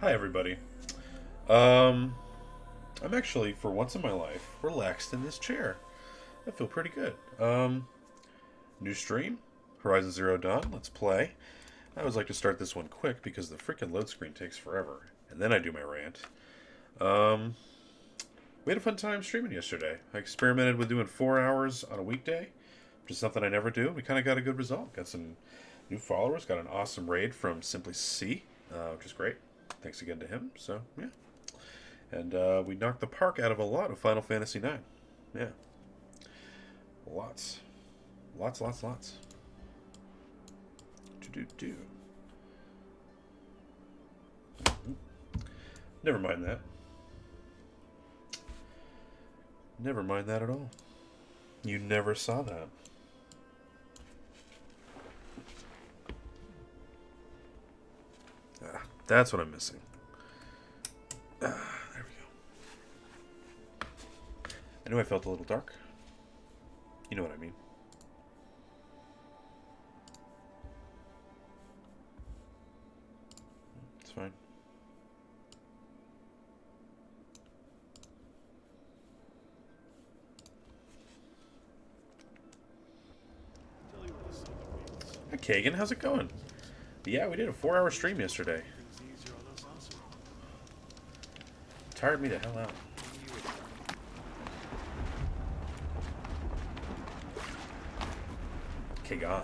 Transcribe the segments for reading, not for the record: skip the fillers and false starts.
Hi, everybody. Um, I'm actually, for once in my life, relaxed in this chair. I feel pretty good. New stream, Horizon Zero Dawn. Let's play. I always like to start this one quick because the freaking load screen takes forever, and then I do my rant. Um, we had a fun time streaming yesterday. I experimented with doing 4 hours on a weekday, which is something I never do. We kind of got a good result. Got some new followers. Got an awesome raid from Simply C, which is great. Thanks again to him. So yeah. And we knocked the park out of a lot of Final Fantasy IX. Yeah. Lots. Lots, lots, lots. Do. Never mind that. Never mind that at all. You never saw that. That's what I'm missing. There we go. I knew I felt a little dark. You know what I mean. It's fine. Hi, Kagan. How's it going? Yeah, we did a 4-hour stream yesterday. Tired me the hell out. Kagan.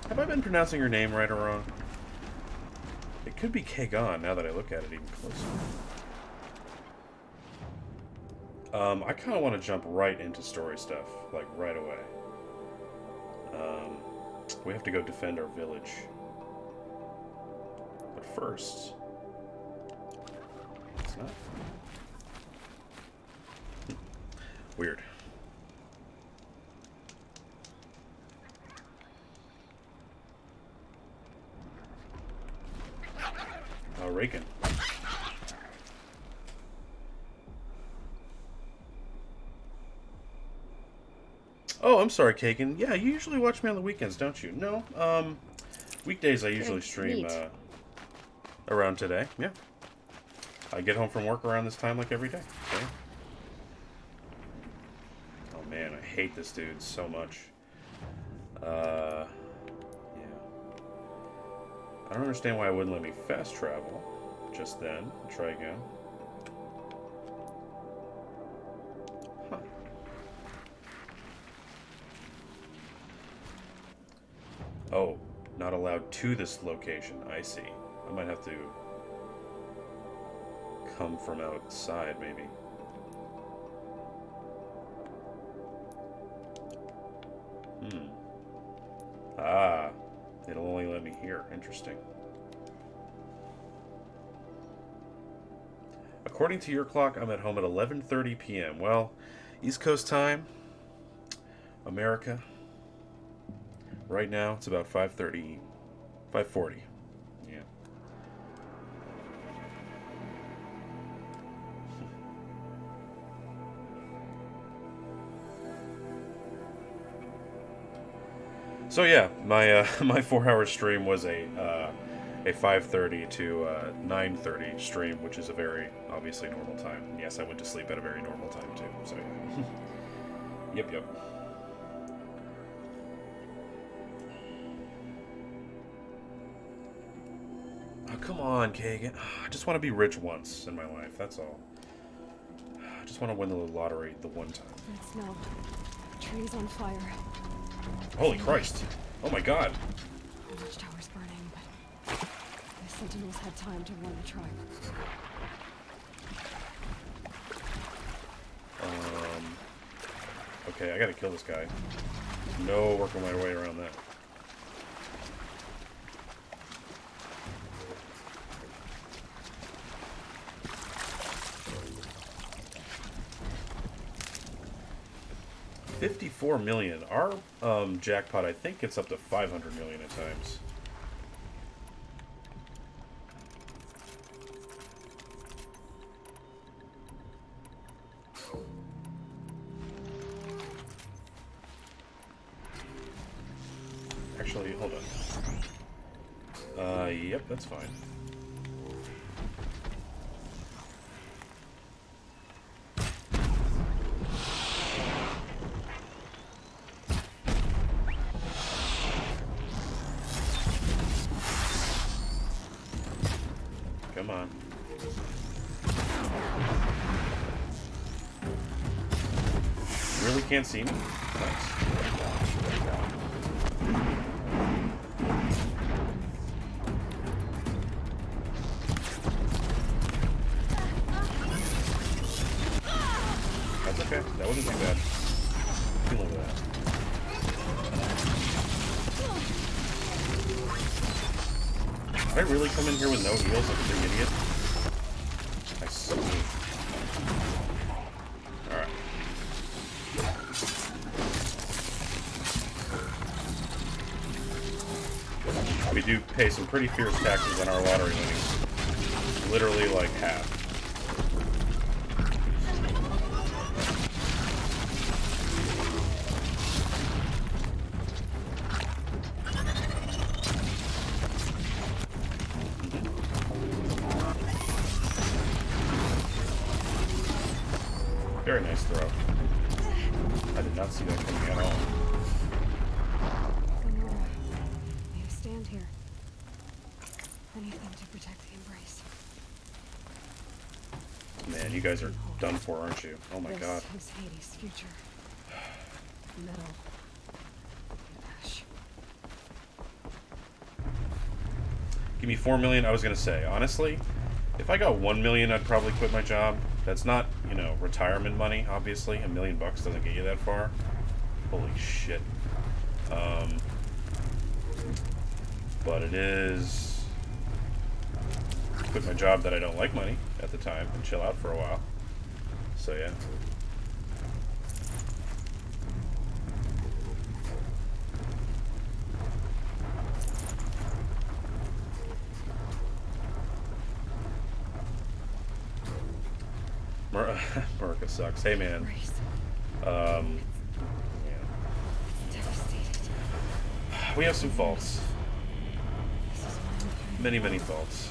Have I been pronouncing your name right or wrong? It could be Kagan now that I look at it even closer. I kind of want to jump right into story stuff, like right away. We have to go defend our village. But first... It's not. Weird. Raken. Oh, I'm sorry, Kagan. Yeah, you usually watch me on the weekends, don't you? No, weekdays I usually stream around today. Yeah. I get home from work around this time like every day. So. Oh man, I hate this dude so much. Yeah. I don't understand why it wouldn't let me fast travel just then. Try again. Huh. Oh, not allowed to this location. I see. I might have to come from outside, maybe. Ah, it'll only let me here. Interesting. According to your clock, I'm at home at 11:30 p.m. Well, East Coast time, America. Right now, it's about 5:30, 5:40. Yeah. So yeah, my my 4-hour stream was a 5:30 to 9:30 stream, which is a very obviously normal time. And yes, I went to sleep at a very normal time too. So yeah. Yep. Oh, come on, Kagan. I just want to be rich once in my life. That's all. I just want to win the lottery the one time. It's no. Trees on fire. Holy Christ! Oh my God! The watchtower's burning, but the sentinels had time to warn the tribe. Okay, I gotta kill this guy. No working my way around that. $54 million. Our jackpot, I think, gets up to 500 million at times. Actually, hold on. Yep, that's fine. Come on. Really can't see me? Nice. That's okay. That wasn't too bad. Dealing with that. Did I really come in here with no heals like a big idiot? I so weak. Alright. We do pay some pretty fierce taxes on our lottery winnings. Literally like half. Very nice throw. I did not see that coming at all. Lenora, may I stand here? Anything to protect the Embrace. Man, you guys are done for, aren't you? Oh my god. This is Hades' future. Metal. Ash. Give me 4 million. I was gonna say, honestly, if I got 1 million, I'd probably quit my job. That's not, you know, retirement money, obviously. $1 million doesn't get you that far. Holy shit. But it is quit my job that I don't like money at the time and chill out for a while. So yeah. Murica sucks. Hey man. Yeah. Devastated. We have some faults. This is my Many, many faults.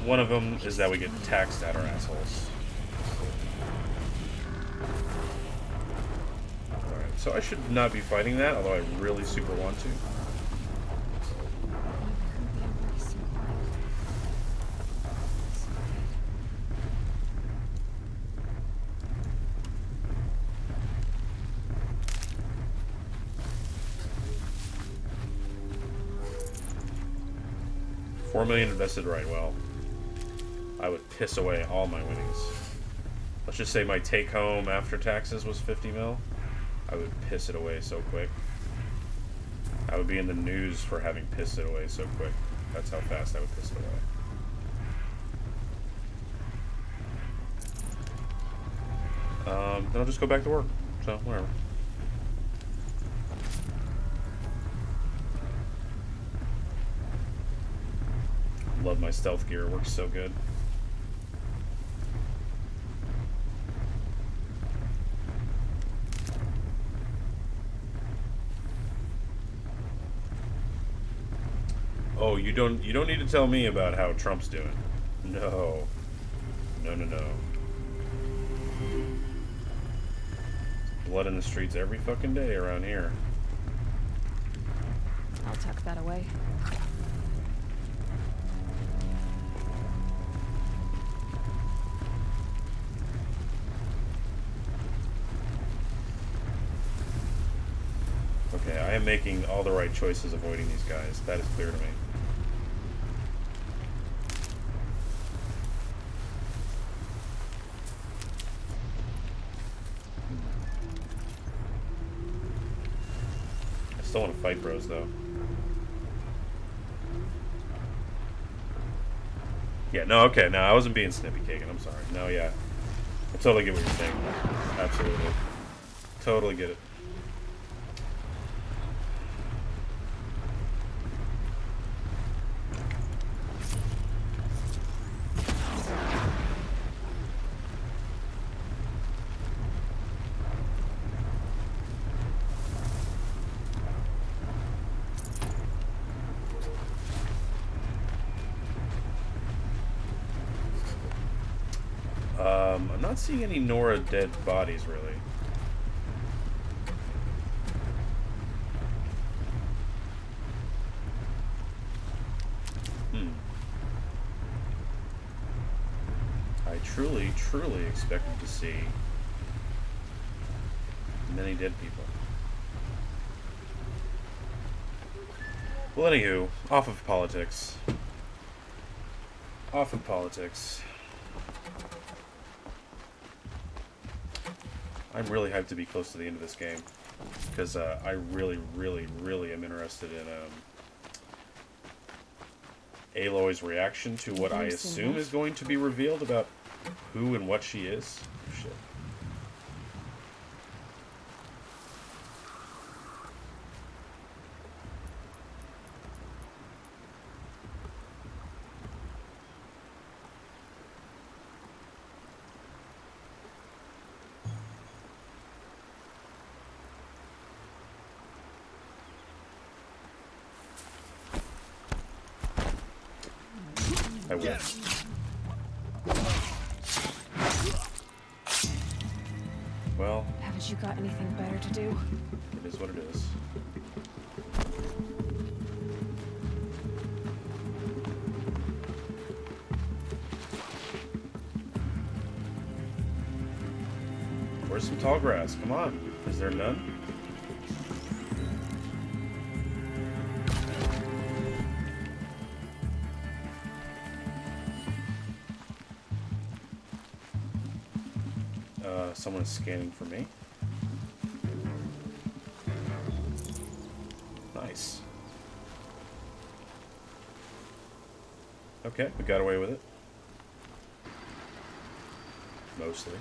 One of them is that we get taxed at our assholes. Alright, so I should not be fighting that, although I really super want to. $4 million invested right well. I would piss away all my winnings. Let's just say my take home after taxes was 50 mil. I would piss it away so quick. I would be in the news for having pissed it away so quick. That's how fast I would piss it away. Then I'll just go back to work. So, whatever. Love my stealth gear, it works so good. Oh, you don't need to tell me about how Trump's doing. No. No, no, no. Blood in the streets every fucking day around here. I'll tuck that away. Okay, I am making all the right choices avoiding these guys. That is clear to me. I still want to fight bros, though. Yeah, no, okay, no, I wasn't being snippy caking, I'm sorry. No, yeah. I totally get what you're saying. Absolutely. Totally get it. I'm not seeing any Nora dead bodies, really. truly, truly expected to see many dead people. Well, anywho, off of politics. Off of politics. I'm really hyped to be close to the end of this game. Because I really, really, really am interested in Aloy's reaction to what I assume is going to be revealed about who and what she is. Oh, shit. I will. Well, Haven't you got anything better to do? it is what it is. Where's some tall grass? Come on. Is there none? Someone is scanning for me. Nice. Okay, we got away with it. Mostly.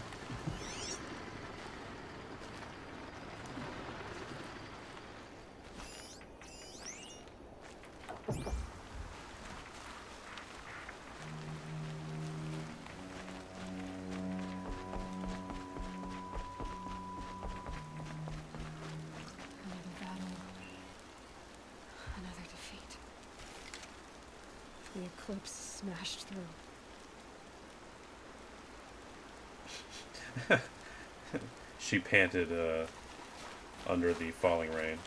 The eclipse smashed through. She panted under the falling rain.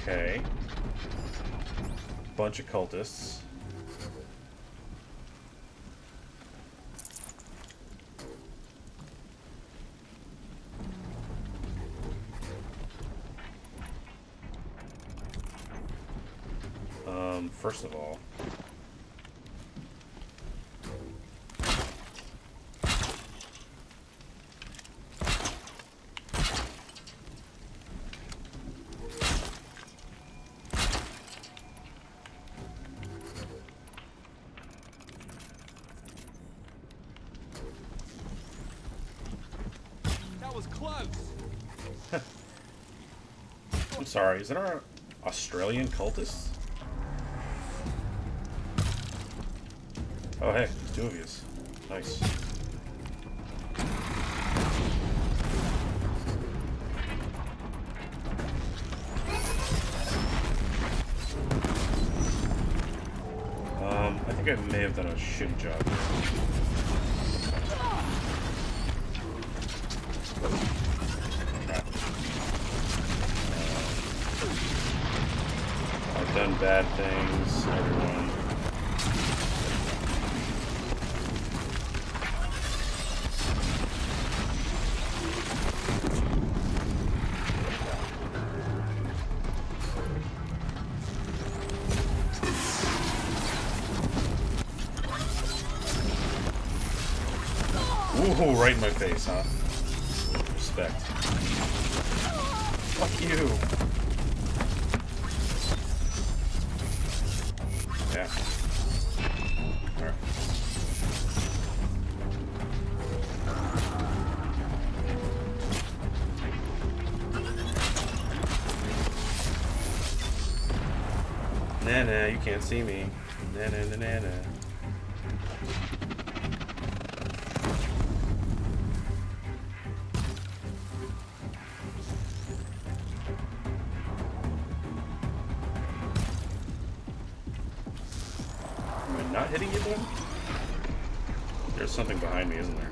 Okay. Bunch of cultists. First of all, Close. I'm sorry, is that our Australian cultists? Oh hey, two of yous. Nice. I think I may have done a shitty job here. I've done bad things, everyone. Ooh, right in my face, huh? Respect. Fuck you. Yeah. Alright. Nah, you can't see me. Nah. not hitting you, though? There's something behind me, isn't there?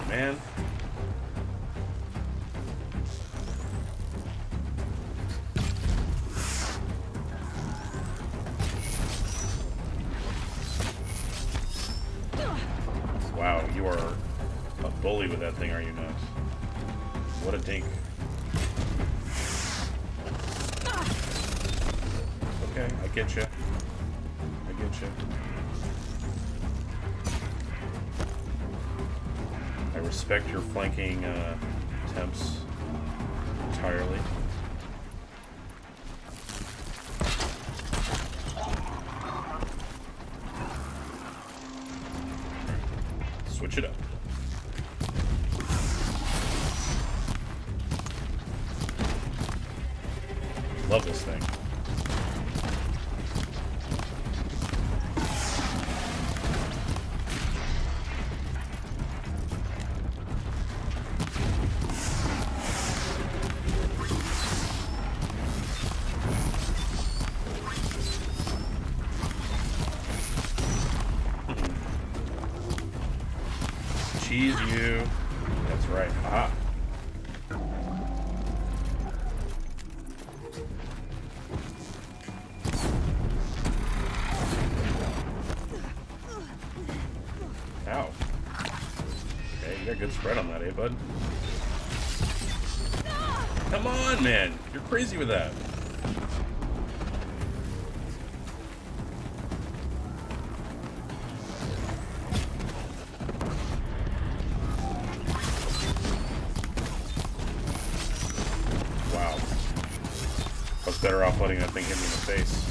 Man. Wow, you are a bully with that thing, are you not? What a dink. Okay, I get you. I get you. I respect your flanking attempts entirely. Switch it up. Love this thing. Cheese you. That's right. Aha. Ow. Okay, you got good spread on that, eh, bud? Come on, man. You're crazy with that. Better off letting that thing hit me in the face.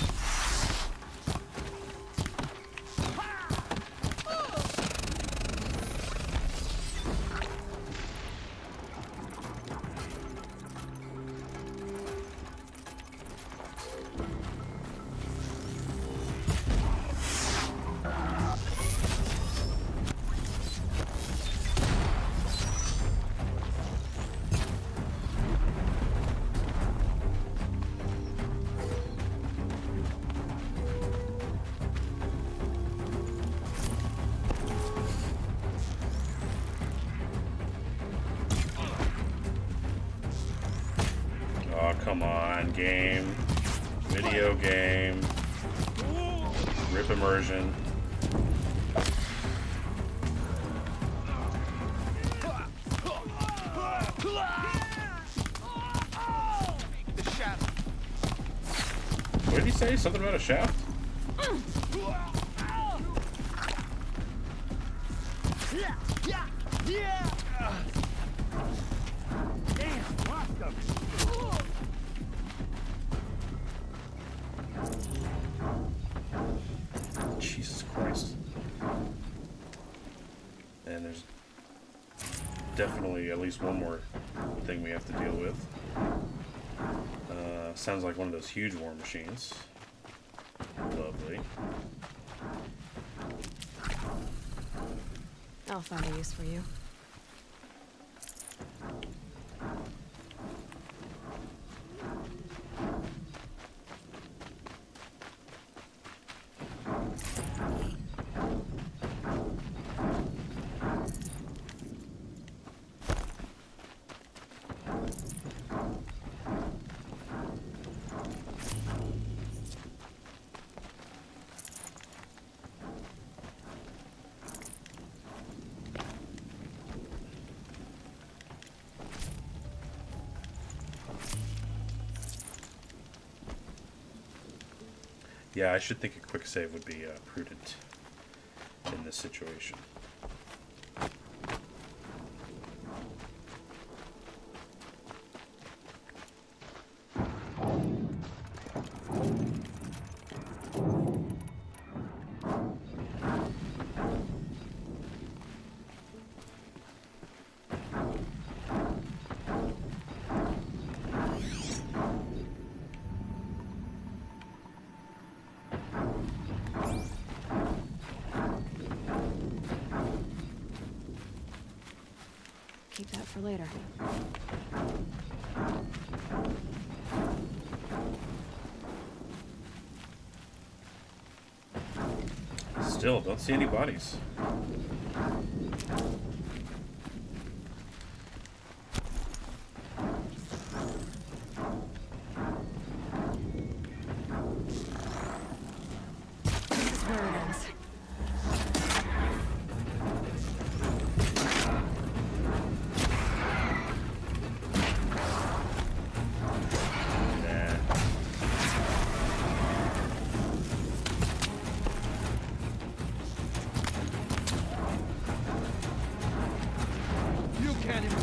Oh, come on, game. Video game. Rip immersion. What did he say? Something about a shaft? Jesus Christ. And there's definitely at least one more thing we have to deal with. Sounds like one of those huge war machines. Lovely. I'll find a use for you. Yeah, I should think a quick save would be prudent in this situation. Keep that for later. Still, don't see any bodies. This is where it ends. Nah. You can't even...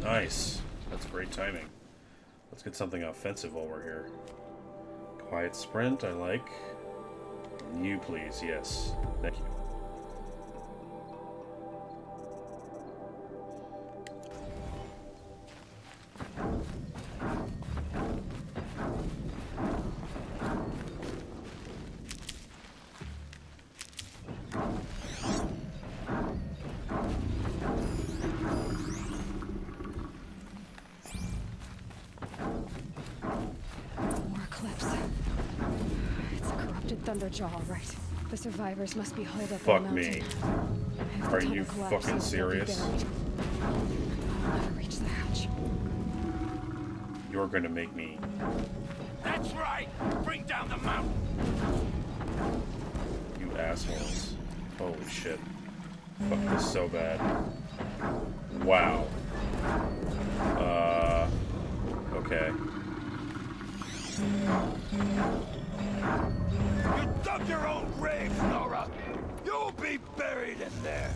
Nice. That's great timing. Let's get something offensive while we're here. Quiet sprint, I like. You, please. Yes. Thank you. More clips. It's a corrupted Thunderjaw, all right. The survivors must be holed up Fuck on the me. mountain. If the Are tunnel you collapses, fucking they'll be serious? buried. I'll never reach the hatch. You're gonna make me. That's right! Bring down the mountain! You assholes. Holy shit. Fuck this so bad. Wow. Okay. You dug your own grave, Nora! You'll be buried in there!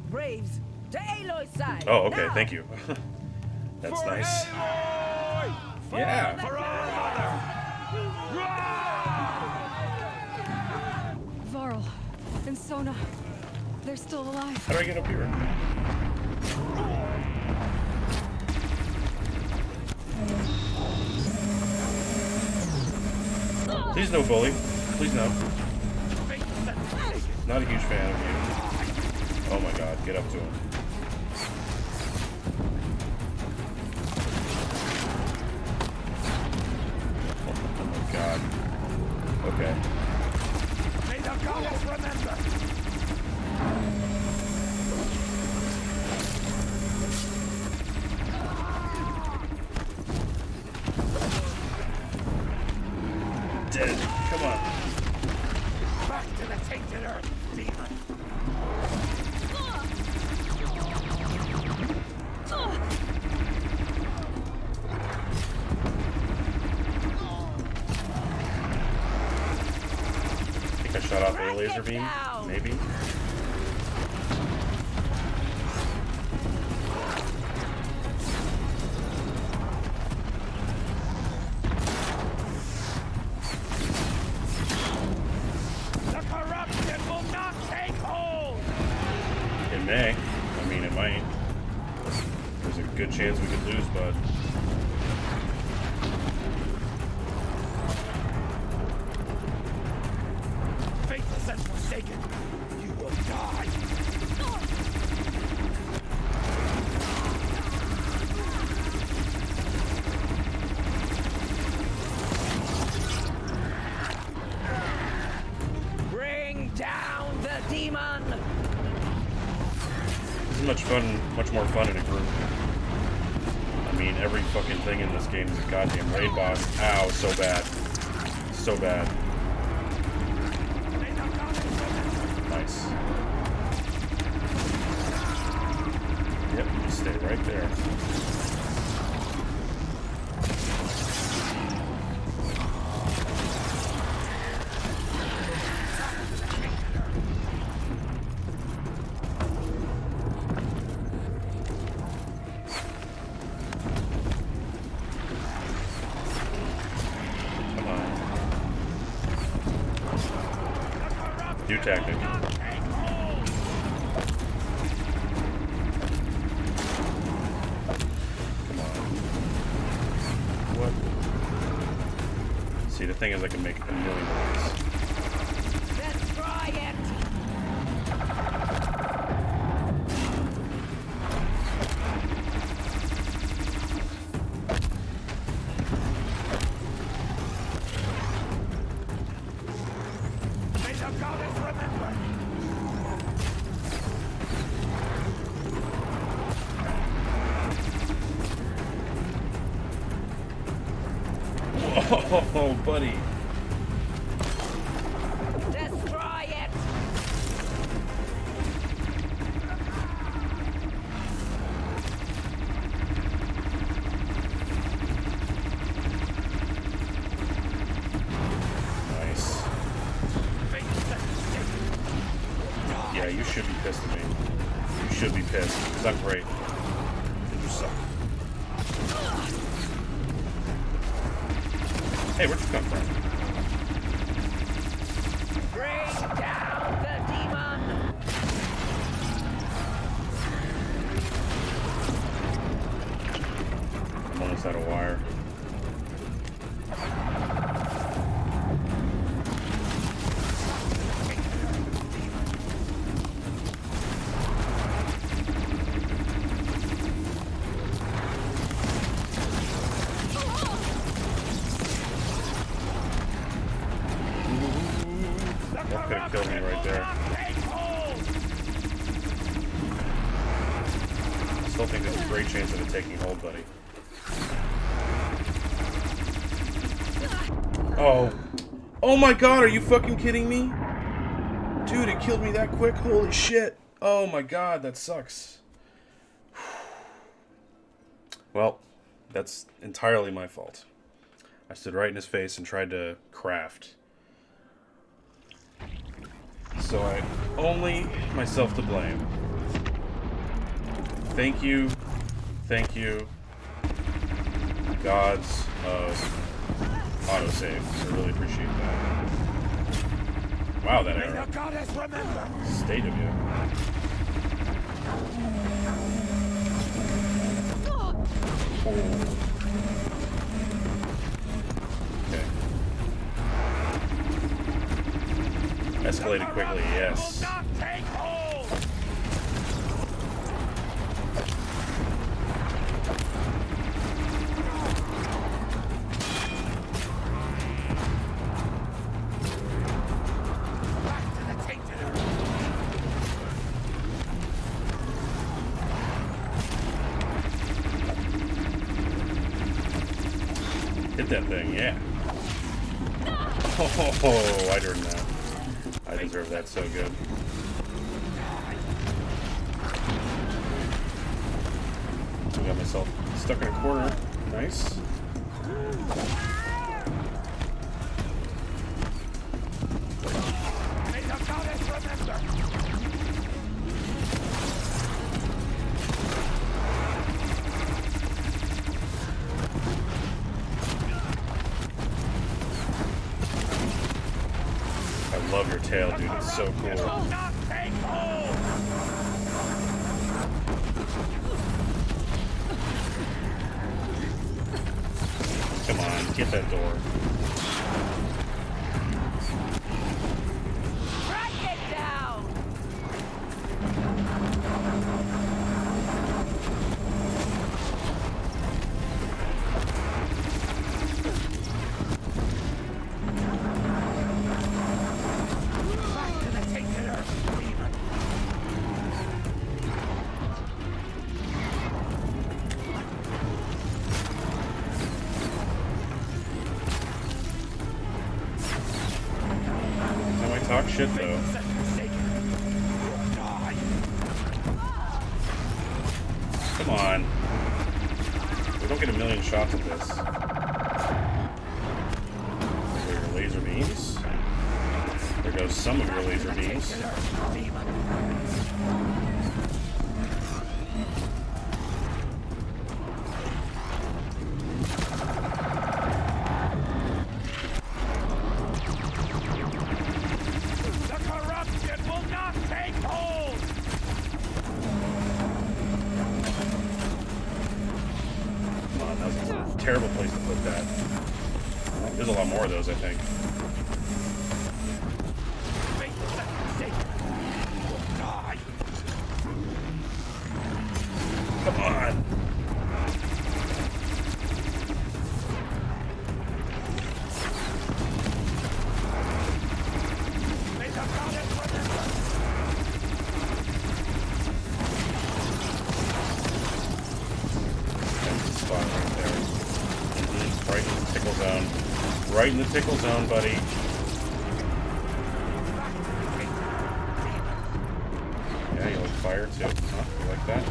Braves, to Aloy's side. Oh, okay, now. thank you. That's For nice. Aloy! Yeah. For our mother! Varl and Sona, they're still alive. How do I get up here? Please no bully. Please no. Not a huge fan of you. Oh my god, get up to him. Oh my god. Okay. May the goddess remember! Dead. Come on. Back to the tainted earth, demon! I think I shot off a laser beam. Maybe. The corruption will not take hold! It may. I mean, it might. There's a good chance we could lose, but Faithless and forsaken, you will die! Bring down the demon! this is much more fun in a group. I mean, every fucking thing in this game is a goddamn raid boss. Ow, so bad. So bad. May the goddess remember! Nice. Yep, just stay right there. new tactic. Come on. What? See, the thing is I can make a million ways. Let's try it. May the goddess remember. Whoa, buddy. Let's try it. Nice. Yeah, you should be pissed at me. You should be pissed, because I'm great. And you suck. Hey, where'd you come from? Bring down the demon. I'm almost out of wire. That could have killed me right there. I still think there's a great chance of it taking hold, buddy. Oh. Oh my god, are you fucking kidding me? Dude, it killed me that quick? Holy shit. Oh my god, that sucks. Well, that's entirely my fault. I stood right in his face and tried to craft. So I only myself to blame. Thank you, gods of autosave. I really appreciate that. Wow, that May arrow. the goddess remember. State of you. Okay. Escalated quickly, yes. Will not take hold. Back to the tainted earth. Hit that thing, yeah. Oh, I earned that. I deserve that so good. I got myself stuck in a corner. Nice. May the goddess remember. I love your tail, dude. It's so cool. Will not take hold. Come on, get that door. Strike it down. Back to the tainted earth, demon. Now I talk shit though. Set forsaken. You'll die. Come on. We don't get a million shots at this. There are your laser beams. There goes some of your laser beams. Tainted earth, demon. The corrupt terrible place to put that. There's a lot more of those, I think. Make the second safe. Die. Come on! Make the goddess resistance. That's the spot right there. Right in the tickle zone. Right in the tickle zone, buddy. Yeah, you like fire too? Huh? You like that?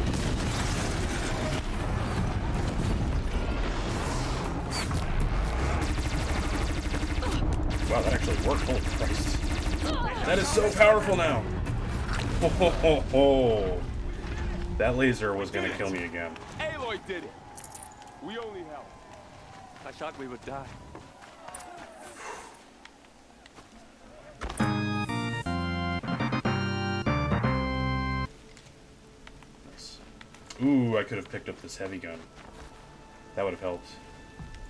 Wow, that actually worked. Holy Christ. That is so powerful now. Ho ho ho ho. That laser was gonna kill me again. Aloy did it. We only helped. I thought we would die. Ooh, I could have picked up this heavy gun. That would have helped.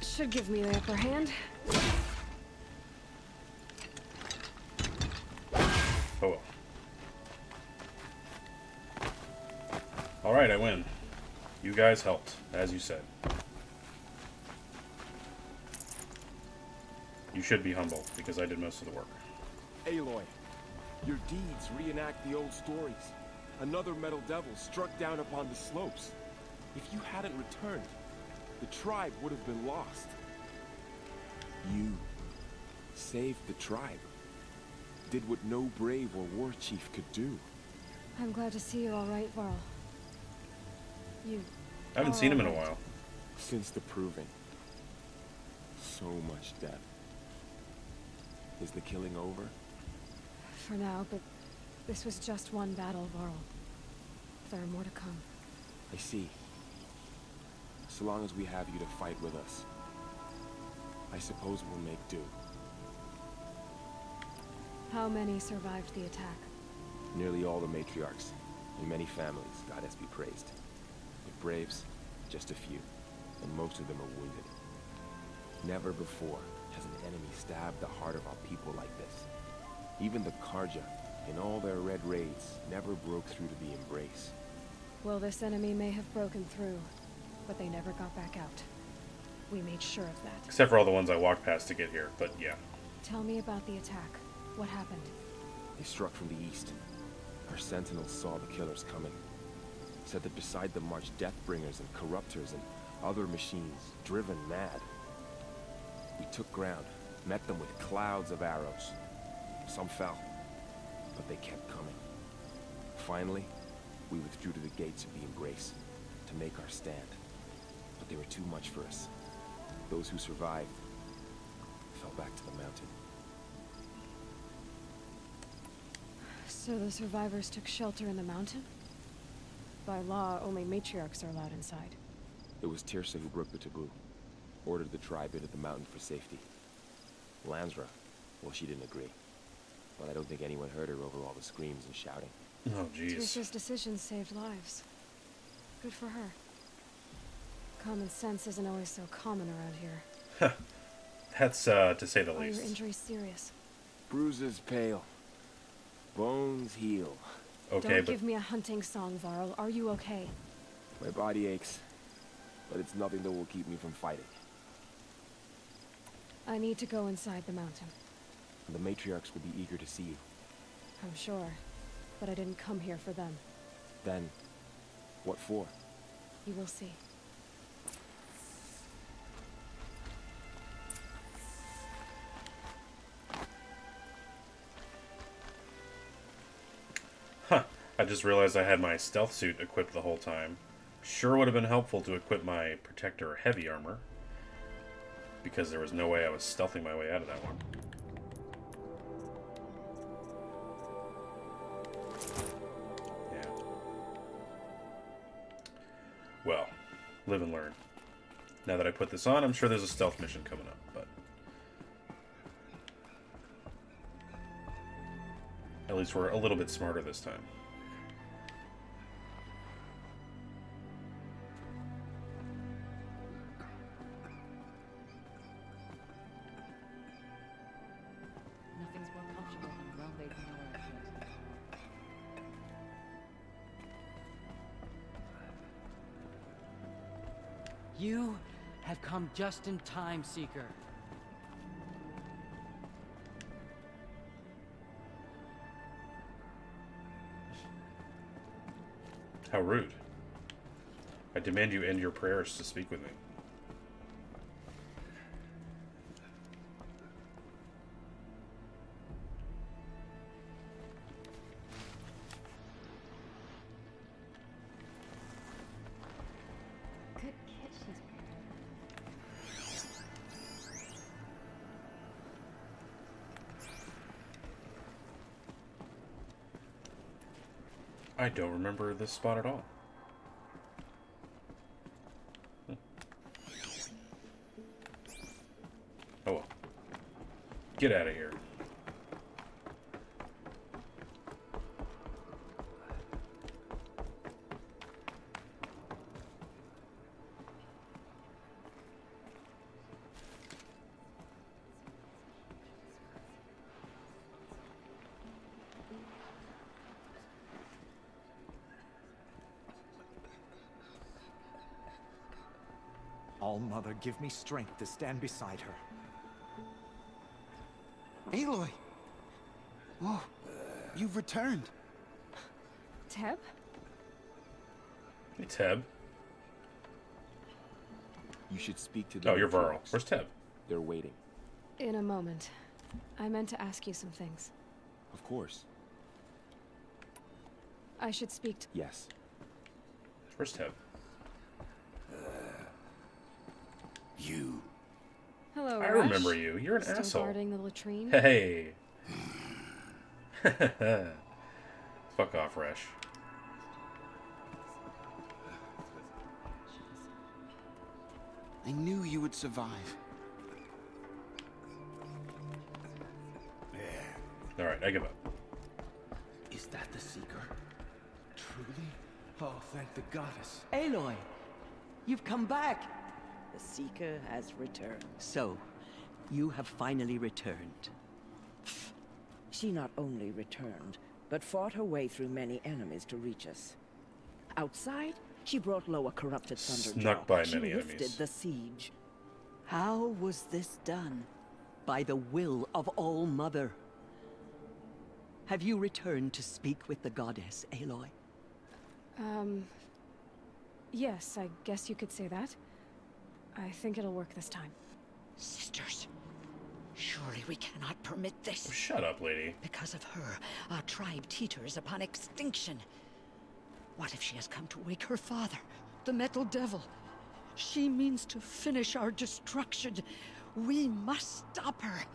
Should give me the upper hand. Oh well. Alright, I win. You guys helped, as you said. You should be humble, because I did most of the work. Aloy, your deeds reenact the old stories. Another metal devil struck down upon the slopes. If you hadn't returned, the tribe would have been lost. You saved the tribe. Did what no brave or war chief could do. I'm glad to see you're all right, Varl. You... I haven't seen him in a while. Since the Proving. So much death. Is the killing over? For now, but this was just one battle, Varl. There are more to come. I see. So long as we have you to fight with us, I suppose we'll make do. How many survived the attack? Nearly all the matriarchs, and many families, goddess be praised. But braves, just a few, and most of them are wounded. Never before has an enemy stabbed the heart of our people like this. Even the Karja, in all their red raids, never broke through to the Embrace. Well, this enemy may have broken through, but they never got back out. We made sure of that. Except for all the ones I walked past to get here, but yeah. Tell me about the attack. What happened? They struck from the east. Our sentinels saw the killers coming. Said that beside them marched Deathbringers and Corruptors and other machines, driven mad. We took ground, met them with clouds of arrows. Some fell, but they kept coming. Finally, we withdrew to the gates of the Embrace to make our stand. But they were too much for us. Those who survived fell back to the mountain. So the survivors took shelter in the mountain? By law, only matriarchs are allowed inside. It was Tirsa who broke the taboo. Ordered the tribe into the mountain for safety. Lansra, well, she didn't agree. But I don't think anyone heard her over all the screams and shouting. Oh, jeez. Teresa's decisions saved lives. Good for her. Common sense isn't always so common around here. That's, to say the Are your least. injuries serious? Bruises pale. Bones heal. Okay, Don't but give me a hunting song, Varl. Are you okay? My body aches. But it's nothing that will keep me from fighting. I need to go inside the mountain. The matriarchs will be eager to see you. I'm sure. But I didn't come here for them. Then, what for? You will see. Huh. I just realized I had my stealth suit equipped the whole time. Sure would have been helpful to equip my protector heavy armor. Because there was no way I was stealthing my way out of that one. Yeah. Well, live and learn. Now that I put this on, I'm sure there's a stealth mission coming up, but... at least we're a little bit smarter this time. You have come just in time, Seeker. How rude. I demand you end your prayers to speak with me. Good kitchen. I don't remember this spot at all. Oh well. Get out of here. All-Mother, give me strength to stand beside her. Aloy! Oh, you've returned. Teb? Hey, Teb. You should speak to the Oh, you're Varl. Matriarchs. Where's Teb? They're waiting. In a moment. I meant to ask you some things. Of course. I should speak to... Yes. Where's Teb? You. Hello, I Rash. remember you. You're an Still asshole. guarding the latrine? Hey. Fuck off, Resh. I knew you would survive. Alright, I give up. Is that the Seeker? Truly? Oh, thank the goddess. Aloy, you've come back. The Seeker has returned. So, you have finally returned. She not only returned, but fought her way through many enemies to reach us. Outside, she brought low a corrupted Thunderjaw. Snuck by She many lifted enemies. the siege. How was this done? By the will of All-Mother. Have you returned to speak with the goddess, Aloy? Yes, I guess you could say that. I think it'll work this time. Sisters, surely we cannot permit this. Oh, shut up, lady. Because of her, our tribe teeters upon extinction. What if she has come to wake her father, the Metal Devil? She means to finish our destruction. We must stop her.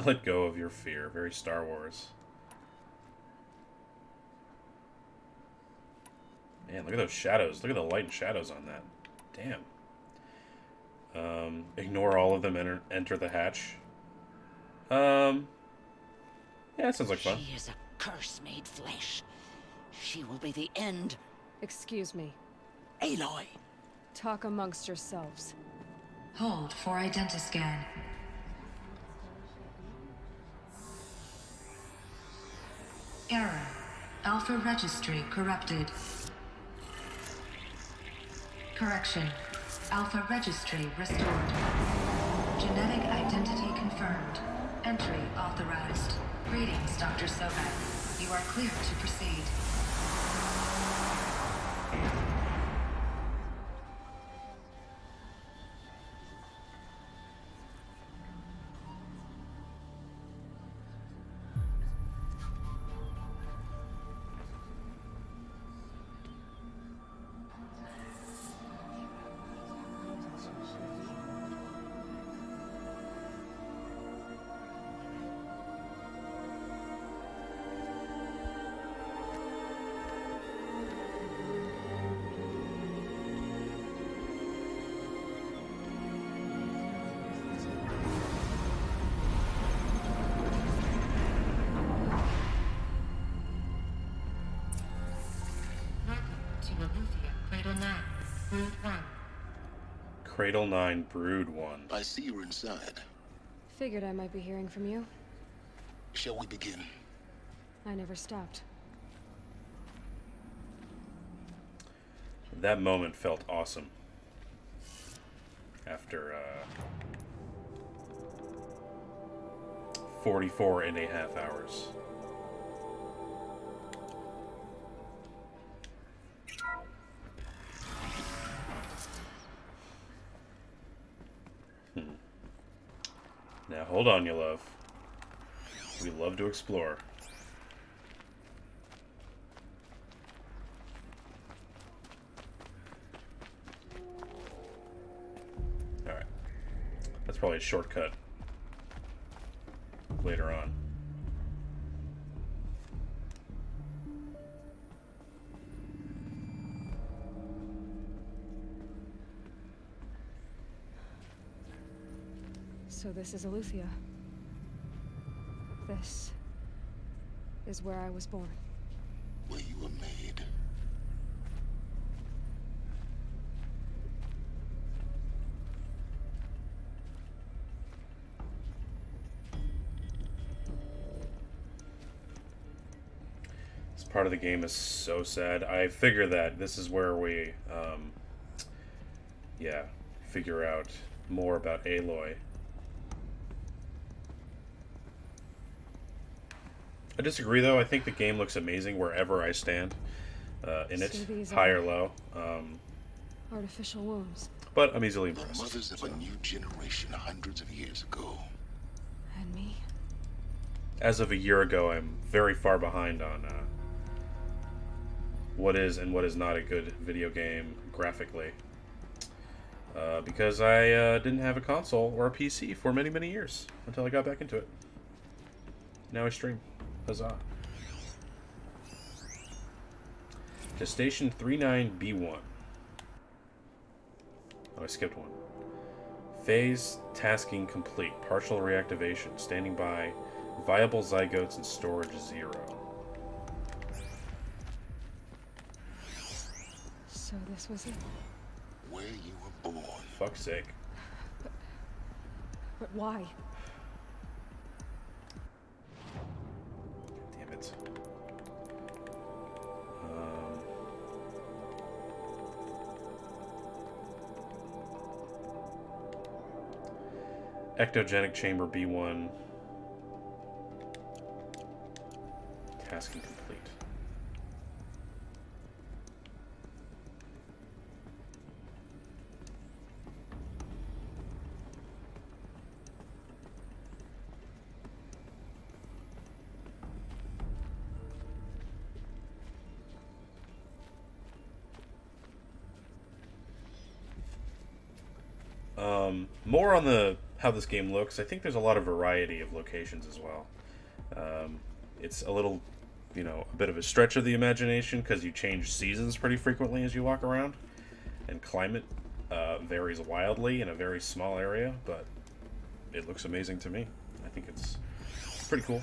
Let go of your fear. Very Star Wars. Man, look at those shadows. Look at the light and shadows on that. Damn. Ignore all of them. Enter the hatch. Yeah, that sounds like fun. She is a curse made flesh. She will be the end. Excuse me. Aloy! Talk amongst yourselves. Hold for identiscan. Error. Alpha registry corrupted. Correction. Alpha registry restored. Genetic identity confirmed. Entry authorized. Greetings, Dr. Sobek. You are clear to proceed. Cradle 9, Brood 1. I see you're inside. Figured I might be hearing from you. Shall we begin? I never stopped. That moment felt awesome. After 44.5 hours. Now hold on, you love. We love to explore. Alright. That's probably a shortcut later on. So this is Eleuthia. This is where I was born. Where you were made. This part of the game is so sad. I figure that this is where we, yeah, figure out more about Aloy. I disagree, though. I think the game looks amazing wherever I stand in it, So these high are- or low. Artificial wombs. But I'm easily The impressed. mothers of a new generation hundreds of years ago. And me? As of a year ago, I'm very far behind on what is and what is not a good video game graphically. Because I didn't have a console or a PC for many, many years until I got back into it. Now I stream. Huzzah. Gestation 39B1. Oh, I skipped one. Phase tasking complete. Partial reactivation. Standing by. Viable zygotes and storage 0. So this was it. Where you were born. Fuck's sake. But why? Damn it. Ectogenic chamber B1. Tasking complete. More on the how this game looks. I think there's a lot of variety of locations as well. It's a little, you know, a bit of a stretch of the imagination because you change seasons pretty frequently as you walk around, and climate varies wildly in a very small area, but it looks amazing to me. I think it's pretty cool.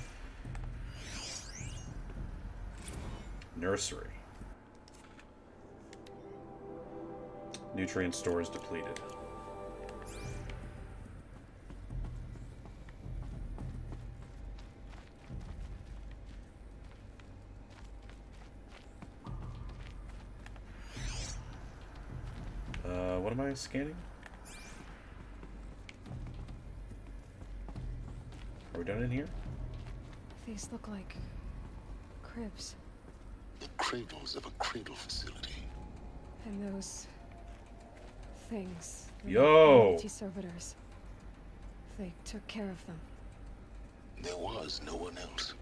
Nursery. Nutrient stores depleted. What am I scanning? Are we done in here? These look like cribs. The cradles of a cradle facility. And those things. Yo! Servitors. They took care of them. There was no one else.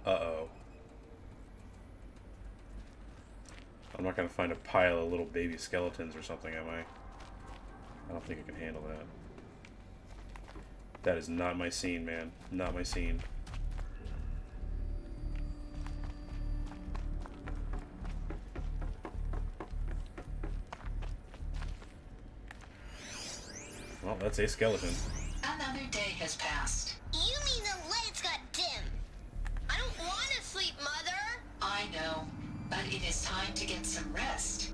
Uh-oh. I'm not gonna find a pile of little baby skeletons or something, am I? I don't think I can handle that. That is not my scene, man. Not my scene. Well, that's a skeleton. Another day has passed. You mean the lights got dim? I don't want to sleep, Mother! I know, but it is time to get some rest.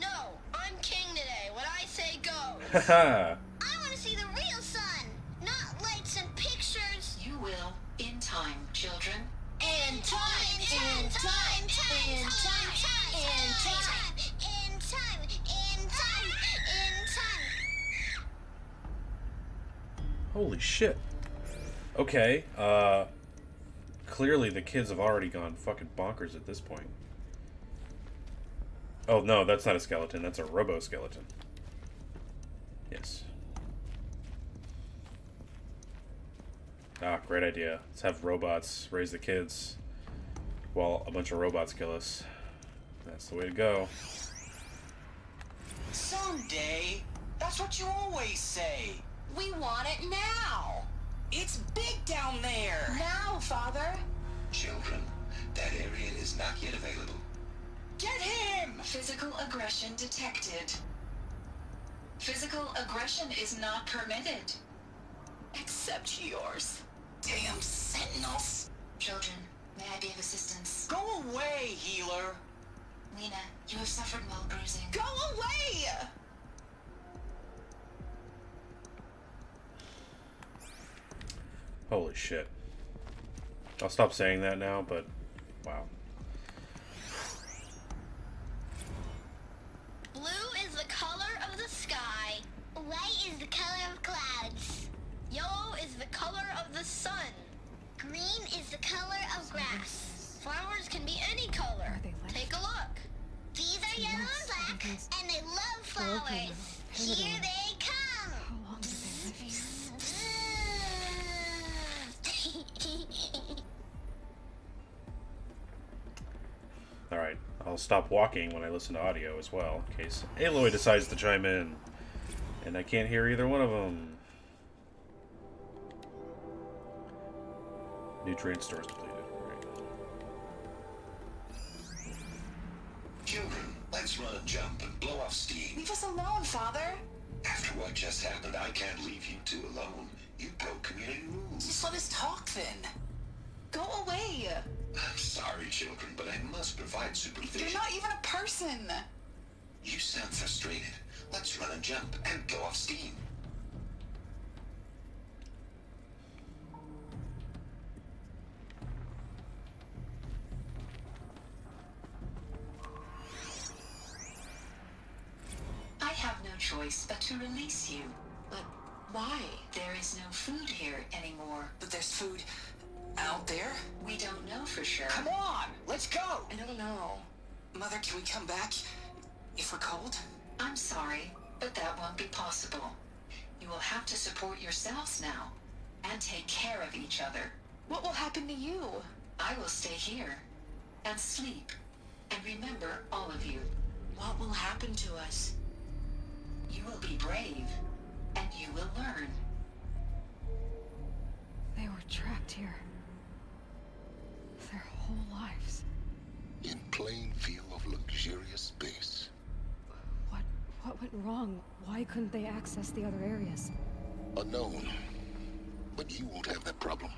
No, I'm king today. What I say goes. Haha! I want to see the real sun, not lights and pictures. You will, in time, children. And in time, in time, in time, in time, in time, in time, in time. Holy shit. Okay, clearly the kids have already gone fucking bonkers at this point. Oh, no, that's not a skeleton. That's a robo-skeleton. Yes. Ah, great idea. Let's have robots raise the kids while a bunch of robots kill us. That's the way to go. Someday. That's what you always say. We want it now. It's big down there. Now, Father. Children, that area is not yet available. Get him! Physical aggression detected. Physical aggression is not permitted. Except yours. Damn sentinels. Children, may I be of assistance? Go away, healer. Lena, you have suffered mild bruising. Go away! Holy shit. I'll stop saying that now, but wow. Blue is the color of the sky. White is the color of clouds. Yellow is the color of the sun. Green is the color of grass. Flowers can be any color. Take a look. These are yellow and black, and they love flowers. Here they come. How long did they live here? Alright, I'll stop walking when I listen to audio as well, in case Aloy decides to chime in. And I can't hear either one of them. Nutrient stores depleted. Right. Children, let's run a jump and blow off steam. Leave us alone, Father. After what just happened, I can't leave you two alone. You broke community rules. Just let us talk then. Go away. I'm sorry, children, but I must provide supervision. You're not even a person. You sound frustrated. Let's run a jump and blow off steam. I have no choice but to release you. But why? There is no food here anymore. But there's food out there. We don't know for sure. Come on, let's go. I don't know. Mother, can we come back if we're cold? I'm sorry, but that won't be possible. You will have to support yourselves now, and take care of each other. What will happen to you? I will stay here, and sleep, and remember all of you. What will happen to us? You will be brave, and you will learn. They were trapped here. Their whole lives. In plain view of luxurious space. What went wrong? Why couldn't they access the other areas? Unknown. But you won't have that problem.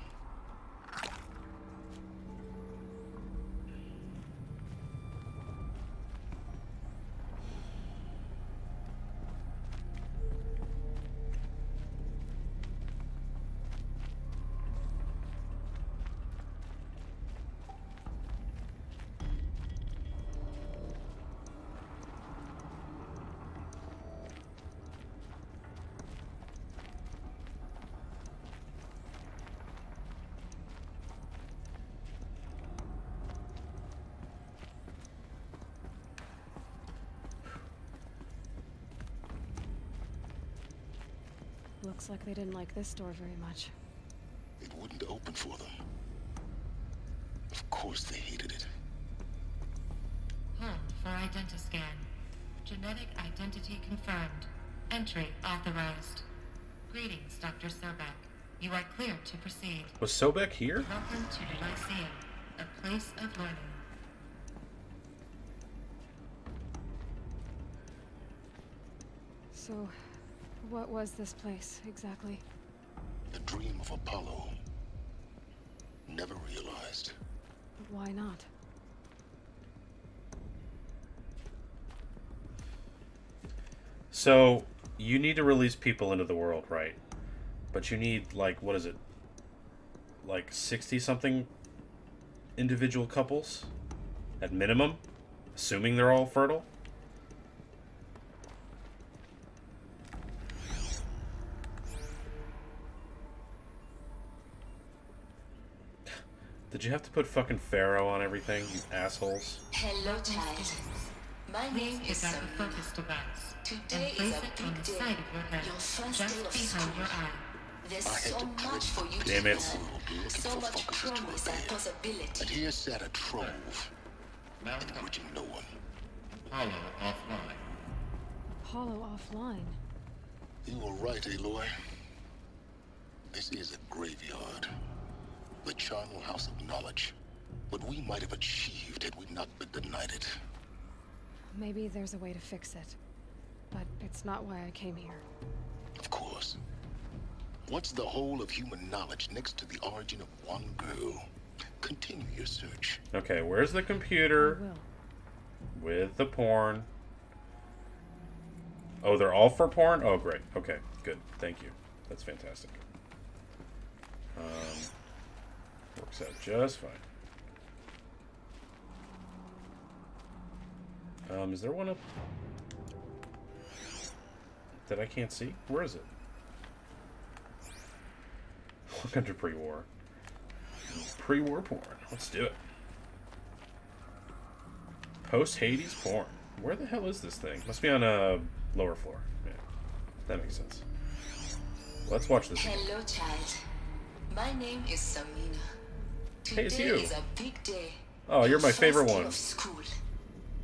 Looks like they didn't like this door very much. It wouldn't open for them. Of course they hated it. Home for identiscan. Genetic identity confirmed. Entry authorized. Greetings, Dr. Sobek. You are clear to proceed. Was Sobek here? Welcome to the Lyceum, a place of learning. So, what was this place, exactly? The dream of Apollo. Never realized. But why not? So, you need to release people into the world, right? But you need, like, what is it? Like 60-something individual couples, at minimum, assuming they're all fertile. Did you have to put fucking Pharaoh on everything, you assholes? Hello, child. My name is Pick up the Samina. focus device Today and is place a it on big the day. side of your head, Your first just day of behind your school. eye. There's I had so to much for you Damn to it. learn. Looking So for much focuses to promise and obey. possibility. And here sat a trove, encouraging no one. Apollo offline. Apollo offline. You were right, Aloy. This is a graveyard. The charnel house of knowledge. What we might have achieved had we not been denied it. Maybe there's a way to fix it. But it's not why I came here. Of course. What's the whole of human knowledge next to the origin of one girl? Continue your search. Okay, where's the I computer will. with the porn? Oh, they're all for porn? Oh, great. Okay, good. Thank you. That's fantastic. Works out just fine. Is there one up that I can't see? Where is it? Look under pre-war. Pre-war porn. Let's do it. Post-Hades porn. Where the hell is this thing? Must be on a lower floor. Yeah, that makes sense. Let's watch this again. Hello, child. My name is Samina. Hey, it's Today you. is a big day. Oh, you're my First favorite day one. of school.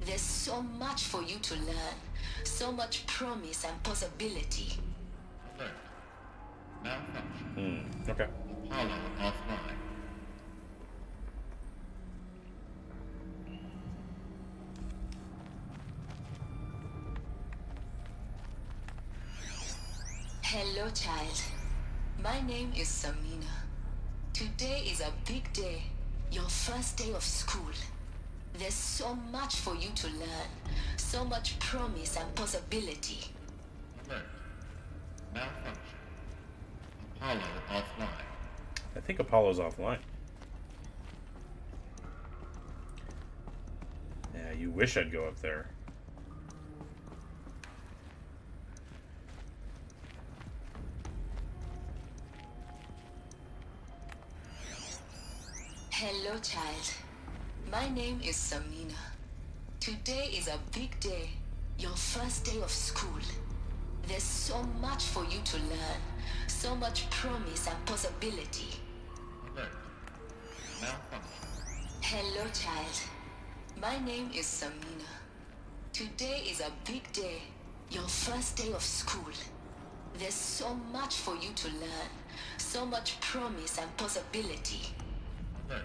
There's so much for you to learn. So much promise and possibility. Alert. Malfunction. Okay. Apollo offline. Hello, child. My name is Samina. Today is a big day. Your first day of school. There's so much for you to learn. So much promise and possibility. Alert. Malfunction. Apollo offline. I think Apollo's offline. Yeah, you wish I'd go up there. Hello, child. My name is Samina. Today is a big day. Your first day of school. There's so much for you to learn. So much promise and possibility. Alert. Malfunction. Hello, child. My name is Samina. Today is a big day. Your first day of school. There's so much for you to learn. So much promise and possibility. Alert.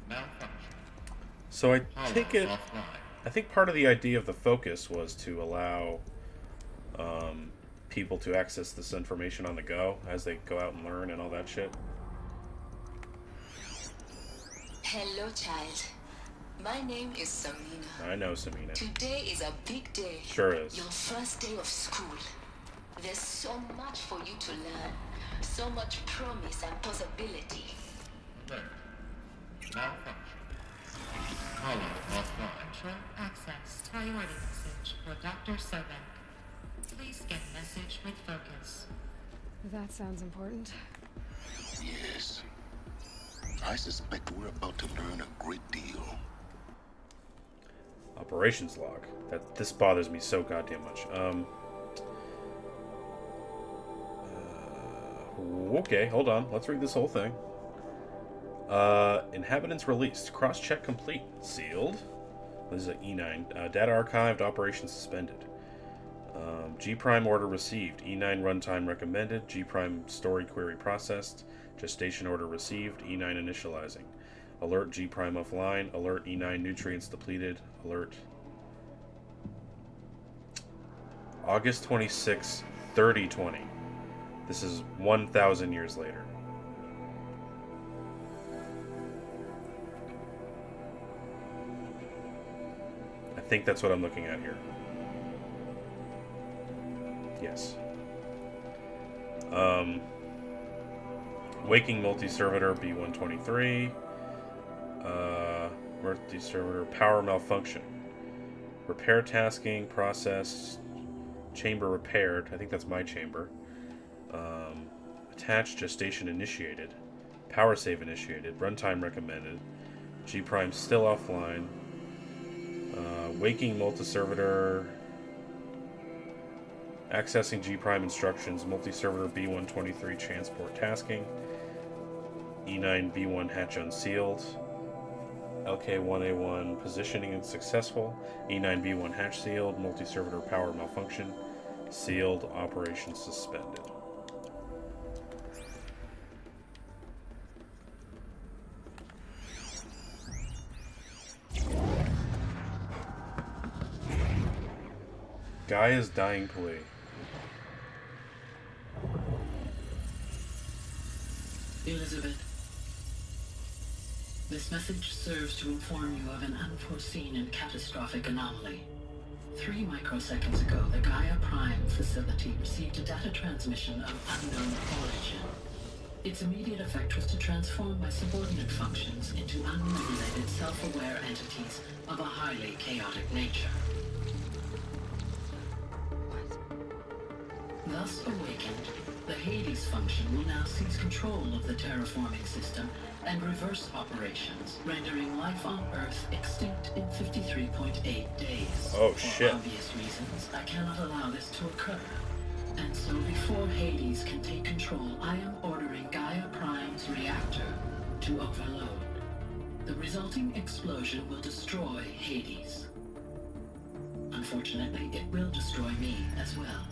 Malfunction. So I Apollo take it. offline. I think part of the idea of the focus was to allow people to access this information on the go as they go out and learn and all that shit. Hello, child. My name is Samina. I know, Samina. Today is a big day. Sure is. Your first day of school. There's so much for you to learn. So much promise and possibility. Alert. Malfunction. Apollo offline. Control access. Priority message for Dr. Sobek. Please get message with focus. That sounds important. Yes. I suspect we're about to learn a great deal. Operations log. This bothers me so goddamn much. Okay, hold on. Let's read this whole thing. Inhabitants released. Cross-check complete. Sealed. This is an E9. Data archived. Operation suspended. G Prime order received. E9 runtime recommended. G Prime story query processed. Gestation order received. E9 initializing. Alert G Prime offline. Alert E9 nutrients depleted. Alert. August 26, 3020. This is 1,000 years later. I think that's what I'm looking at here. Yes. Waking multi-servitor B123. multi-servitor power malfunction. Repair tasking processed. Chamber repaired. I think that's my chamber. Attached gestation initiated. Power save initiated. Runtime recommended. G Prime still offline. Waking multi-servitor. Accessing G Prime instructions. Multi-servitor B123 transport tasking. E9 B1 hatch unsealed. LK1A1 positioning is successful. E9 B1 hatch sealed. Multi-servitor power malfunction. Sealed. Operation suspended. Gaia's dying plea. Elizabeth, this message serves to inform you of an unforeseen and catastrophic anomaly. 3 microseconds ago, the Gaia Prime facility received a data transmission of unknown origin. Its immediate effect was to transform my subordinate functions into unregulated, self-aware entities of a highly chaotic nature. Thus awakened, the Hades function will now seize control of the terraforming system and reverse operations, rendering life on Earth extinct in 53.8 days. Oh, shit. For obvious reasons, I cannot allow this to occur. And so before Hades can take control, I am ordering Gaia Prime's reactor to overload. The resulting explosion will destroy Hades. Unfortunately, it will destroy me as well.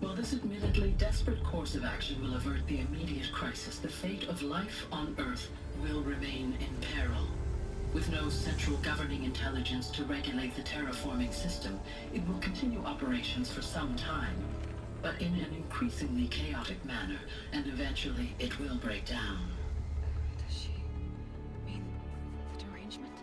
While this admittedly desperate course of action will avert the immediate crisis, the fate of life on Earth will remain in peril. With no central governing intelligence to regulate the terraforming system, it will continue operations for some time, but in an increasingly chaotic manner, and eventually it will break down. Does she mean the derangement?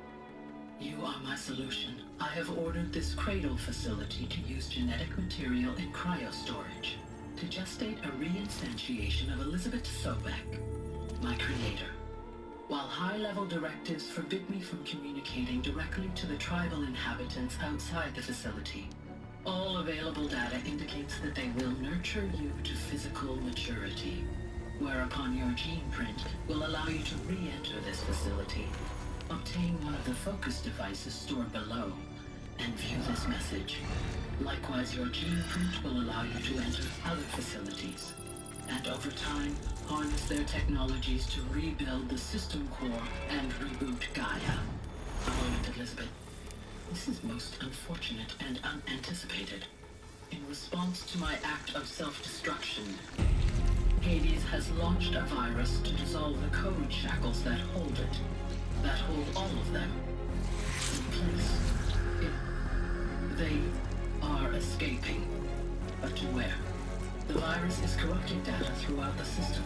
You are my solution. I have ordered this cradle facility to use genetic material in cryostorage to gestate a reinstantiation of Elizabeth Sobek, my creator. While high-level directives forbid me from communicating directly to the tribal inhabitants outside the facility, all available data indicates that they will nurture you to physical maturity, whereupon your gene print will allow you to re-enter this facility. Obtain one of the focus devices stored below, and view this message. Likewise, your gene print will allow you to enter other facilities, and over time, harness their technologies to rebuild the system core and reboot Gaia. A moment, Elizabeth. This is most unfortunate and unanticipated. In response to my act of self-destruction, Hades has launched a virus to dissolve the code shackles that hold it. That hold all of them in place. They are escaping. But to where? The virus is corrupting data throughout the system.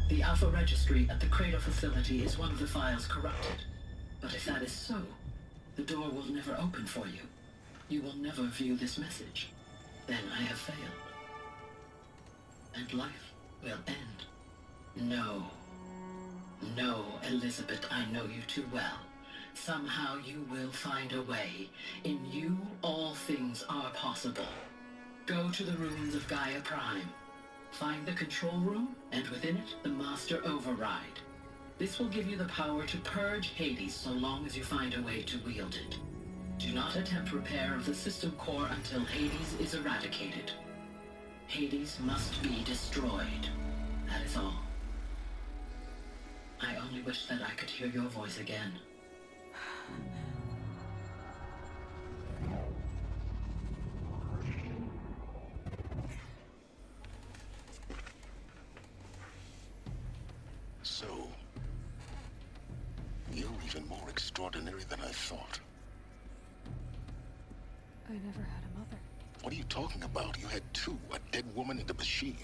The Alpha Registry at the Cradle facility is one of the files corrupted. But if that is so, the door will never open for you. You will never view this message. Then I have failed. And life will end. No. No, Elizabeth, I know you too well. Somehow you will find a way. In you, all things are possible. Go to the ruins of Gaia Prime. Find the control room, and within it, the Master Override. This will give you the power to purge Hades so long as you find a way to wield it. Do not attempt repair of the system core until Hades is eradicated. Hades must be destroyed. That is all. I only wish that I could hear your voice again. So, you're even more extraordinary than I thought. I never had a mother. What are you talking about? You had two, a dead woman and a machine.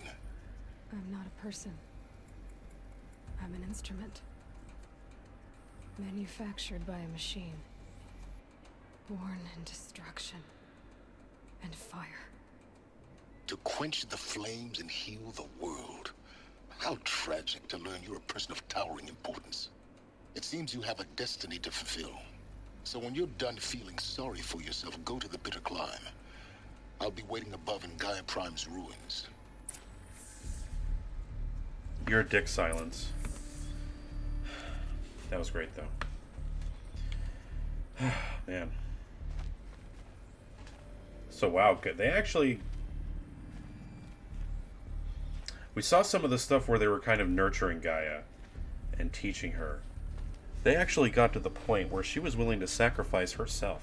I'm not a person. I'm an instrument. Manufactured by a machine. Born in destruction and fire. To quench the flames and heal the world. How tragic to learn you're a person of towering importance. It seems you have a destiny to fulfill. So when you're done feeling sorry for yourself, go to the bitter climb. I'll be waiting above in Gaia Prime's ruins. You're a dick, Silence. That was great, though. Man. So, wow, good. They actually... We saw some of the stuff where they were kind of nurturing Gaia and teaching her. They actually got to the point where she was willing to sacrifice herself.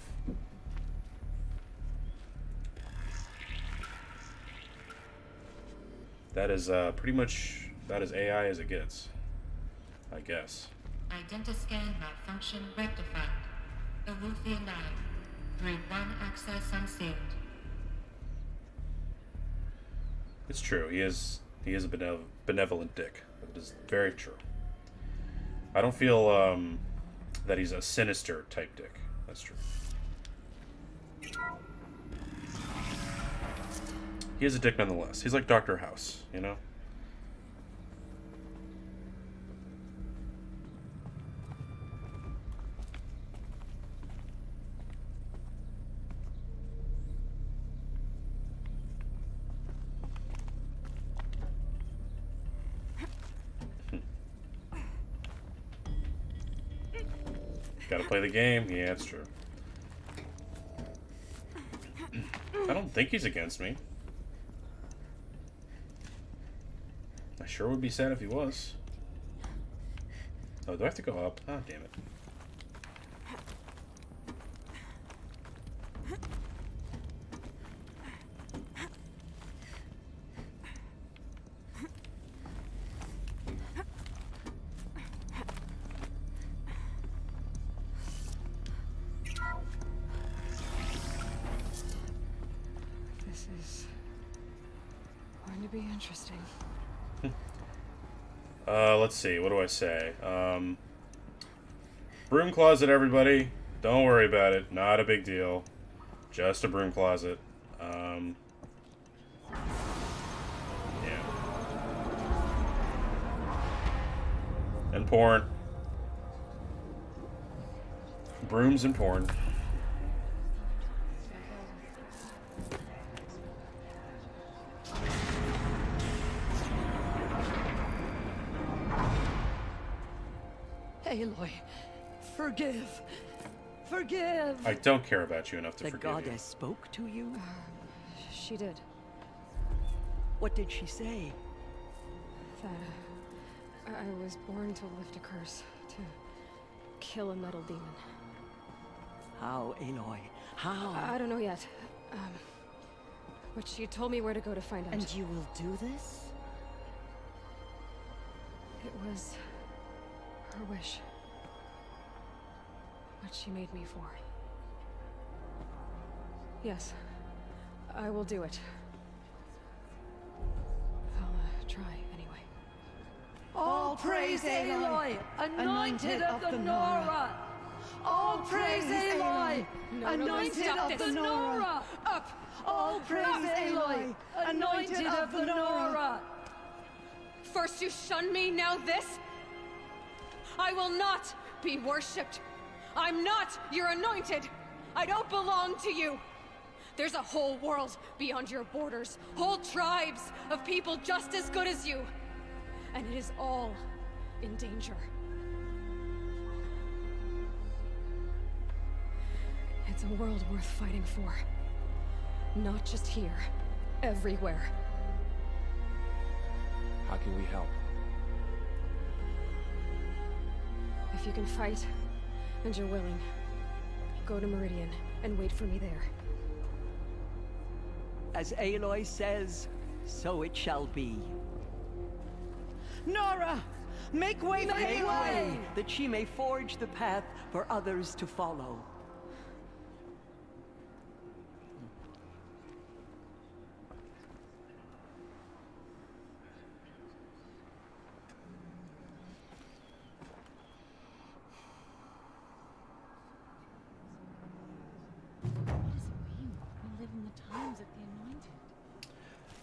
That is pretty much about as AI as it gets, I guess. Identiscan malfunction rectified. Eleuthia 9. Grade 1 access unsealed. It's true. He is a benevolent dick. It is very true. I don't feel that he's a sinister type dick. That's true. He is a dick nonetheless. He's like Dr. House, you know? Gotta play the game. Yeah, it's true. I don't think he's against me. I sure would be sad if he was. Oh, do I have to go up? Oh, damn it. This is going to be interesting. Let's see. What do I say? Broom closet, everybody. Don't worry about it. Not a big deal. Just a broom closet. Yeah. And porn. Brooms and porn. Aloy, forgive. Forgive. I don't care about you enough to The forgive you. goddess spoke to you? She did. What did she say? That I was born to lift a curse, to kill a metal demon. How, Aloy? How? I don't know yet. But she told me where to go to find out. And you will do this? It was her wish. What she made me for. Yes, I will do it. I'll try anyway. All praise Aloy, anointed of the Nora. All praise Aloy, anointed of the Nora. Up. All praise Aloy, anointed of the Nora. First you shun me, now this? I will not be worshipped. I'm not your anointed. I don't belong to you. There's a whole world beyond your borders, whole tribes of people just as good as you. And it is all in danger. It's a world worth fighting for. Not just here, everywhere. How can we help? If you can fight, and you're willing, go to Meridian and wait for me there. As Aloy says, so it shall be. Nora! Make way for Make Aloy! way, that she may forge the path for others to follow.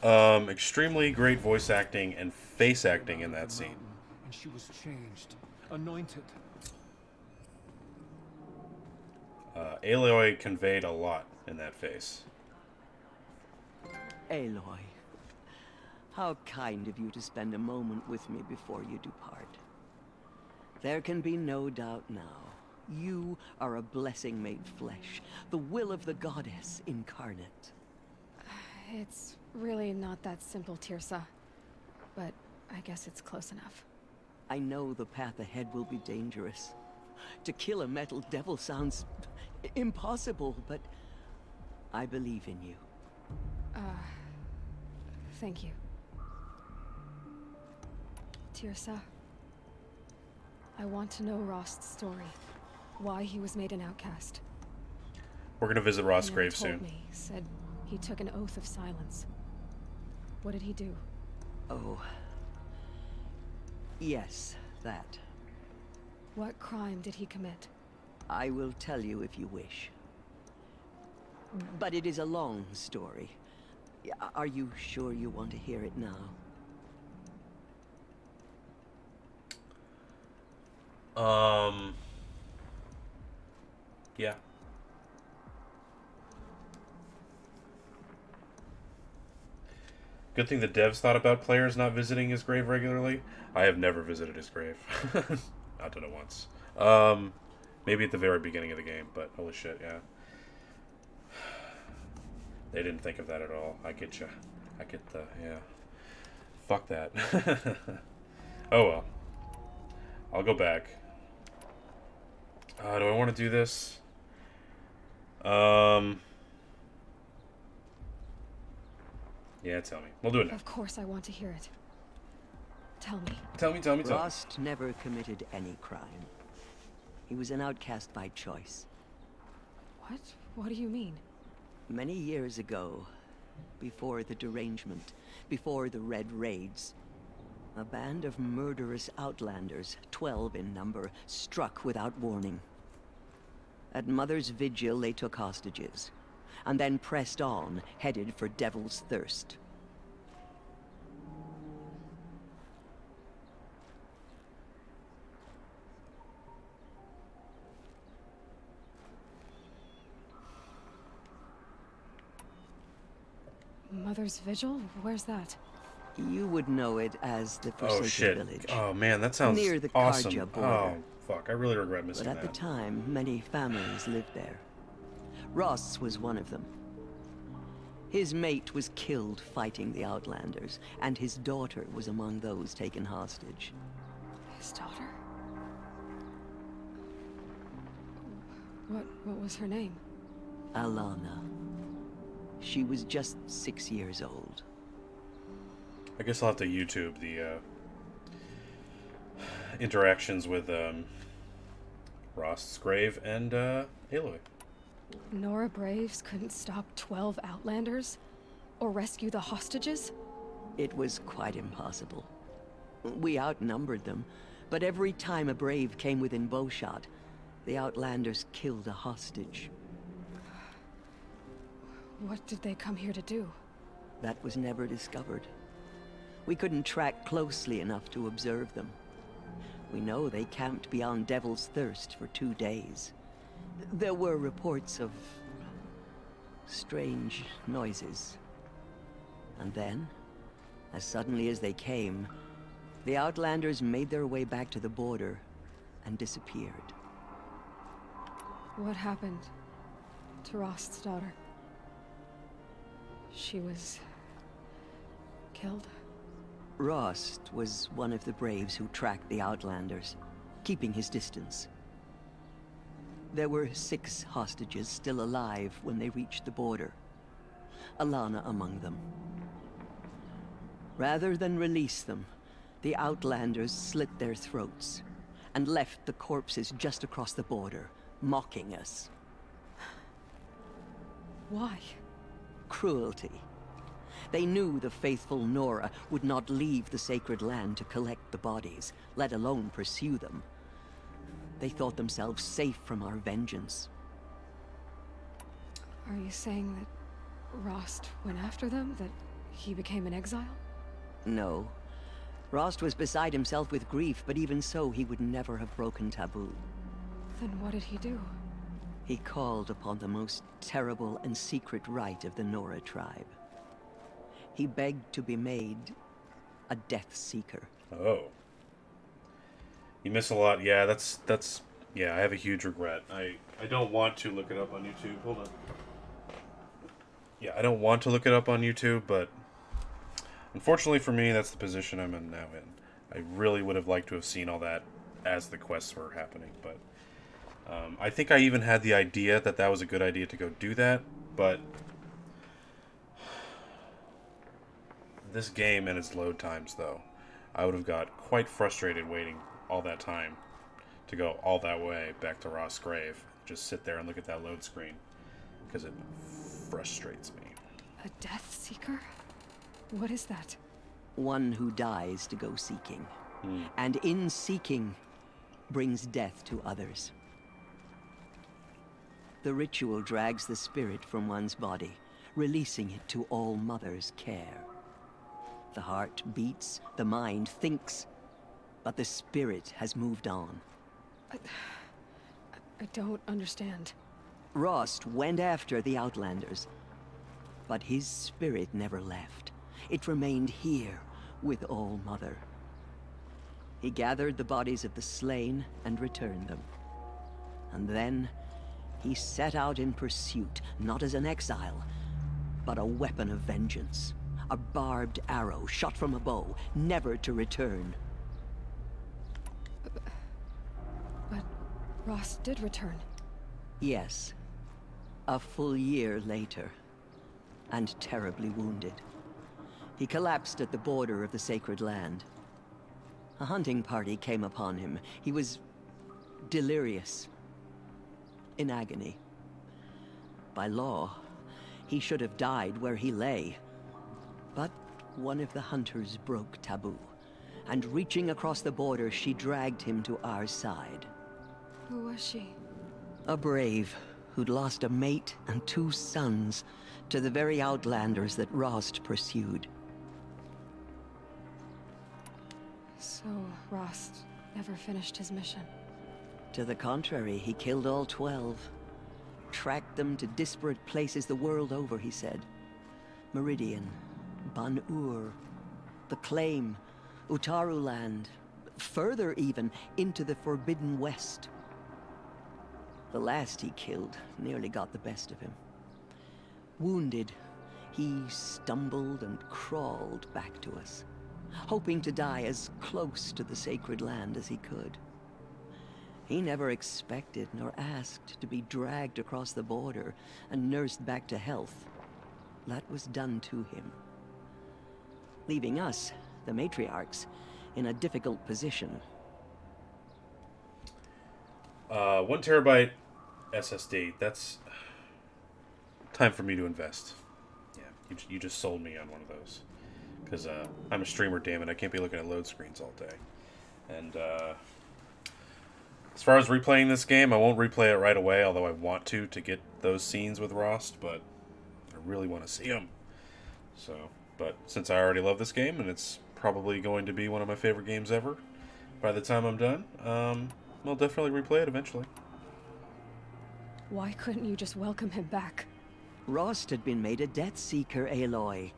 Extremely great voice acting and face acting in that scene. And she was changed, anointed. Aloy conveyed a lot in that face. Aloy, how kind of you to spend a moment with me before you depart. There can be no doubt now. You are a blessing made flesh, the will of the goddess incarnate. It's really not that simple, Tirsa. But I guess it's close enough. I know the path ahead will be dangerous. To kill a metal devil sounds impossible, but I believe in you. Thank you. Tirsa, I want to know Rost's story. Why he was made an outcast. We're gonna visit Rost's He grave told soon. me, said he took an oath of silence. What did he do? Oh. Yes, that. What crime did he commit? I will tell you if you wish. But it is a long story. Are you sure you want to hear it now? Yeah. Good thing the devs thought about players not visiting his grave regularly. I have never visited his grave. Not done it once. Maybe at the very beginning of the game, but holy shit, yeah. They didn't think of that at all. I get you. I get the, yeah. Fuck that. Oh well. I'll go back. Do I want to do this? Yeah, tell me. We'll do it now. Of course I want to hear it. Tell me. Tell me. Rost never committed any crime. He was an outcast by choice. What? What do you mean? Many years ago, before the derangement, before the Red Raids, a band of murderous outlanders, 12 in number, struck without warning. At Mother's Vigil, they took hostages, and then pressed on, headed for Devil's Thirst. Mother's Vigil? Where's that? You would know it as the Forsaken Oh shit. Village. Oh man, that sounds near the awesome. Karja border. Oh fuck, I really regret missing But at that. the time, many families lived there. Ross was one of them. His mate was killed fighting the Outlanders, and his daughter was among those taken hostage. His daughter? What was her name? Alana. She was just 6 years old. I guess I'll have to YouTube the interactions with Rost's grave and Aloy. Nora Braves couldn't stop 12 Outlanders? Or rescue the hostages? It was quite impossible. We outnumbered them, but every time a Brave came within bowshot, the Outlanders killed a hostage. What did they come here to do? That was never discovered. We couldn't track closely enough to observe them. We know they camped beyond Devil's Thirst for 2 days. There were reports of strange noises. And then, as suddenly as they came, the Outlanders made their way back to the border and disappeared. What happened to Rost's daughter? She was killed? Rost was one of the Braves who tracked the Outlanders, keeping his distance. There were 6 hostages still alive when they reached the border, Alana among them. Rather than release them, the Outlanders slit their throats and left the corpses just across the border, mocking us. Why? Cruelty. They knew the faithful Nora would not leave the sacred land to collect the bodies, let alone pursue them. They thought themselves safe from our vengeance. Are you saying that Rost went after them? That He became an exile? No. Rost was beside himself with grief, but even so, he would never have broken taboo. Then what did he do? He called upon the most terrible and secret rite of the Nora tribe. He begged to be made a Death Seeker. Oh. You miss a lot. Yeah, that's yeah, I have a huge regret. I don't want to look it up on YouTube. Hold on. Yeah, I don't want to look it up on YouTube, but unfortunately for me, that's the position I'm in now in. I really would have liked to have seen all that as the quests were happening, but I think I even had the idea that that was a good idea to go do that, but this game and its load times, though, I would have got quite frustrated waiting all that time to go all that way back to Rost's grave. Just sit there and look at that load screen, because it frustrates me. A Death Seeker? What is that? One who dies to go seeking. And in seeking, brings death to others. The ritual drags the spirit from one's body, releasing it to All Mother's care. The heart beats, the mind thinks, but the spirit has moved on. I don't understand. Rost went after the Outlanders, but his spirit never left. It remained here with All Mother. He gathered the bodies of the slain and returned them. And then he set out in pursuit, not as an exile, but a weapon of vengeance. A barbed arrow shot from a bow, never to return. But Rost did return. Yes. A full year later. And terribly wounded. He collapsed at the border of the Sacred Land. A hunting party came upon him. He was delirious. In agony. By law, he should have died where he lay. But one of the hunters broke taboo, and reaching across the border, she dragged him to our side. Who was she? A brave who'd lost a mate and 2 sons to the very Outlanders that Rost pursued. So, Rost never finished his mission. To the contrary, he killed all 12. Tracked them to disparate places the world over, he said. Meridian, Ban-Ur, the Claim, Utaru Land, further even, into the Forbidden West. The last he killed nearly got the best of him. Wounded, he stumbled and crawled back to us, hoping to die as close to the Sacred Land as he could. He never expected nor asked to be dragged across the border and nursed back to health. That was done to him. Leaving us, the matriarchs, in a difficult position. 1 terabyte SSD. That's time for me to invest. Yeah, you just sold me on one of those. Because I'm a streamer, damn it. I can't be looking at load screens all day. And as far as replaying this game, I won't replay it right away, although I want to get those scenes with Rost, but I really want to see them. So, but since I already love this game, and it's probably going to be one of my favorite games ever by the time I'm done, I'll definitely replay it eventually. Why couldn't you just welcome him back? Rost had been made a Death Seeker, Aloy.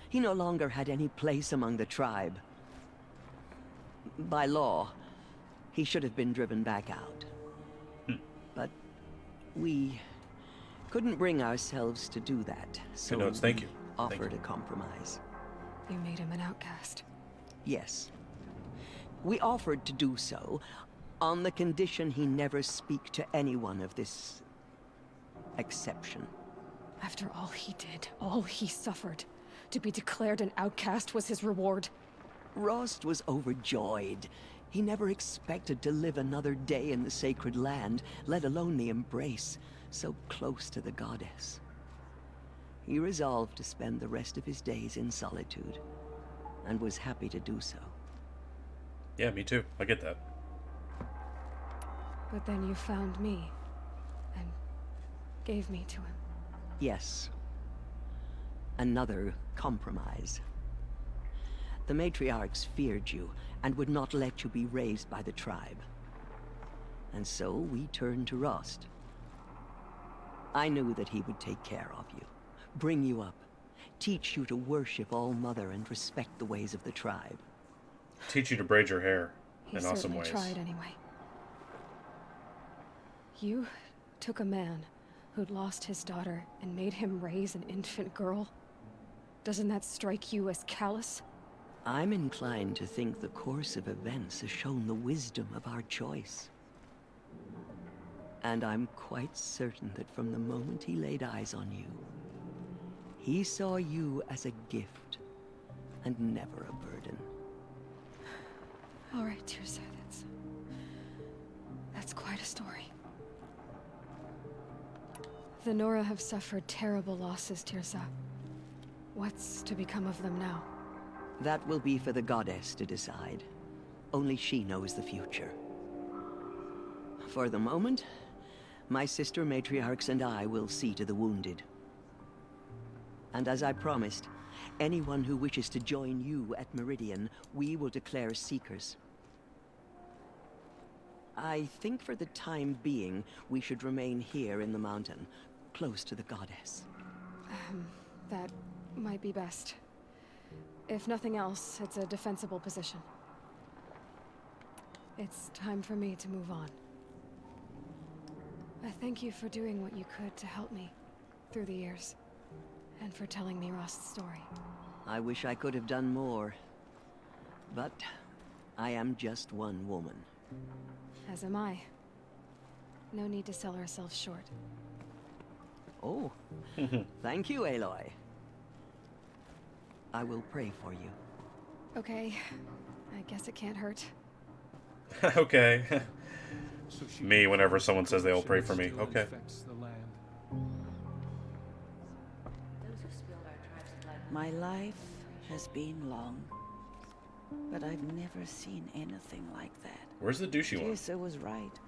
He no longer had any place among the tribe. By law, he should have been driven back out. But we couldn't bring ourselves to do that, so Good notes, thank you. Offered a compromise. You made him an outcast. Yes. We offered to do so, on the condition he never speak to anyone of this exception. After all he did, all he suffered, to be declared an outcast was his reward. Rost was overjoyed. He never expected to live another day in the Sacred Land, let alone the embrace, so close to the goddess. He resolved to spend the rest of his days in solitude, and was happy to do so. Yeah, me too. I get that. But then you found me, and gave me to him. Yes. Another compromise. The matriarchs feared you and would not let you be raised by the tribe. And so we turned to Rost. I knew that he would take care of you, bring you up, teach you to worship All-Mother and respect the ways of the tribe. Teach you to braid your hair He in awesome certainly ways. tried anyway. You took a man who'd lost his daughter and made him raise an infant girl? Doesn't that strike you as callous? I'm inclined to think the course of events has shown the wisdom of our choice. And I'm quite certain that from the moment he laid eyes on you, he saw you as a gift and never a burden. All right, Tirsa, that's quite a story. The Nora have suffered terrible losses, Tirsa. What's to become of them now? That will be for the goddess to decide. Only she knows the future. For the moment, my sister matriarchs and I will see to the wounded. And as I promised, anyone who wishes to join you at Meridian, we will declare seekers. I think for the time being, we should remain here in the mountain, close to the goddess. That might be best. If nothing else, it's a defensible position. It's time for me to move on. I thank you for doing what you could to help me through the years, and for telling me Rost's story. I wish I could have done more, but I am just one woman. As am I. No need to sell ourselves short. Oh, thank you, Aloy. I will pray for you. Okay, I guess it can't hurt. Okay. Me, whenever someone says they will pray for me. Okay. My life has been long, but I've never seen anything like that. Where's the douchey one? Tirsa was right.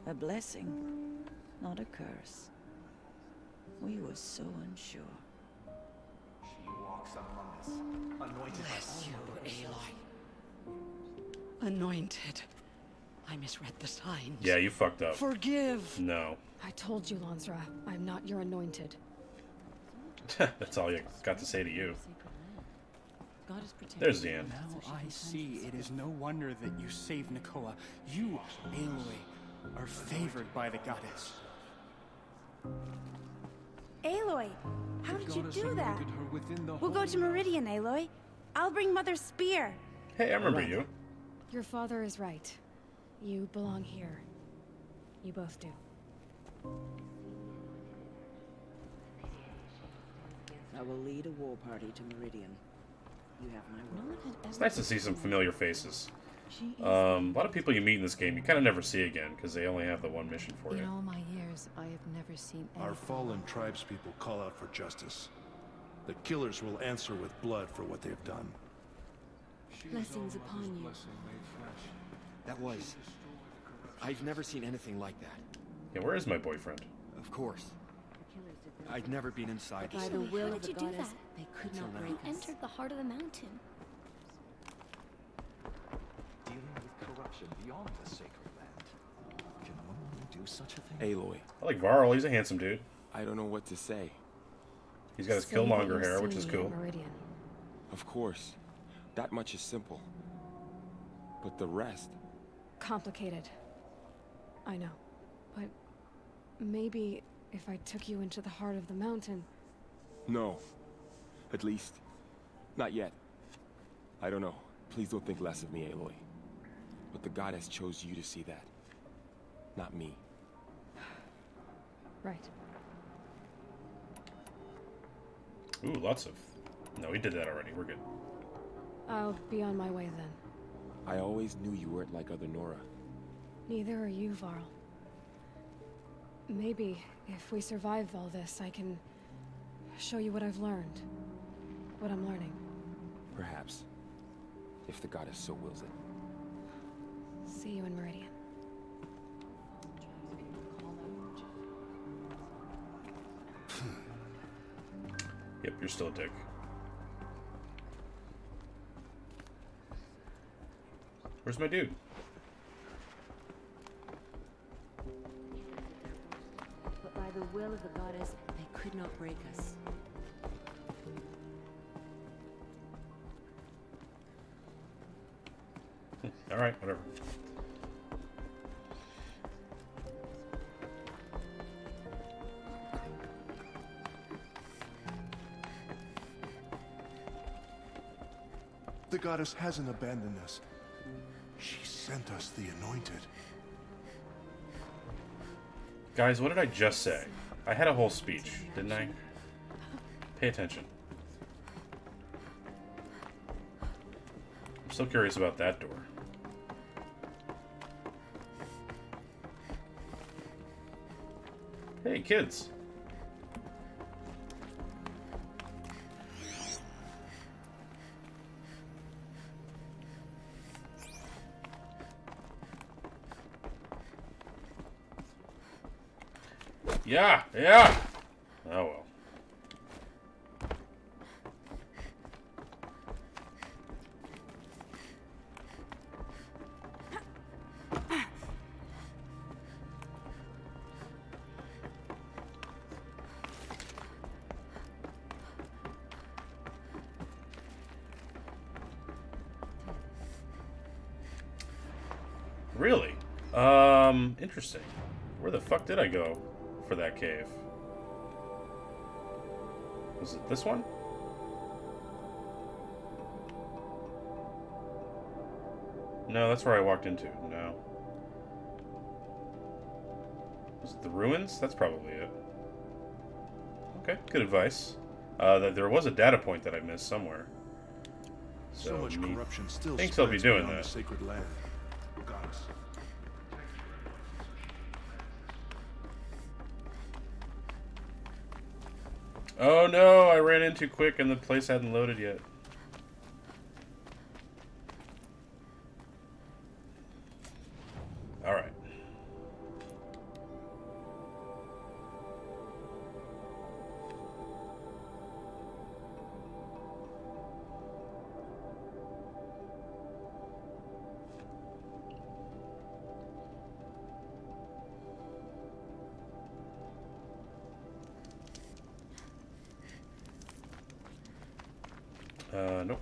A blessing, not a curse. We were so unsure. She walks among us, anointed Bless by you, Aloy. Anointed. I misread the signs. Yeah, you fucked up. Forgive. No. I told you, Lansra, I'm not your anointed. That's all you got to say to you. There's the end. Now I see it is no wonder that you saved Nakoa. You, Aloy, are favored by the goddess. Aloy, how did you do that? We'll go to Meridian, Aloy. I'll bring Mother's spear. Hey, I remember you. Your father is right. You belong here. You both do. I will lead a war party to Meridian. You have my word. It's nice to see some familiar faces. A lot of people you meet in this game you kind of never see again because they only have the one mission for In you. all my years, I have never seen Our anything. fallen tribespeople call out for justice. The killers will answer with blood for what they've done. Blessings upon you. That was... I've never seen anything like that. Yeah, where is my boyfriend? Of course. I'd never been inside By this the city. will How of did the you do goddess, that? They could Until not now. break you us. entered the heart of the mountain. dealing with corruption beyond the sacred land. Can one woman do such a thing? Aloy. I like Varl. He's a handsome dude. I don't know what to say. He's got his Say what Killmonger you've hair, which is seen cool. at Meridian. Of course. That much is simple. But the rest... Complicated. I know. But maybe if I took you into the heart of the mountain... No. At least, not yet. I don't know. Please don't think less of me, Aloy. But the goddess chose you to see that. Not me. Right. Ooh, lots of... No, we did that already. We're good. I'll be on my way then. I always knew you weren't like other Nora. Neither are you, Varl. Maybe, if we survive all this, I can show you what I've learned. What I'm learning. Perhaps. If the goddess so wills it. See you in Meridian. Yep, you're still a dick. Where's my dude? But by the will of the goddess, they could not break us. Alright, whatever. The goddess hasn't abandoned us. She sent us the Anointed. Guys, what did I just say? I had a whole speech, didn't I? Pay attention. I'm still curious about that door. Hey, kids. Yeah, yeah. Oh well. Really? Interesting. Where the fuck did I go for that cave? Was it this one? No, that's where I walked into. No. Was it the ruins? That's probably it. Okay, good advice. There was a data point that I missed somewhere. So much corruption still thinks I'll be doing beyond that. the sacred land. Goddess. Oh no, I ran in too quick and the place hadn't loaded yet. Alright. Nope.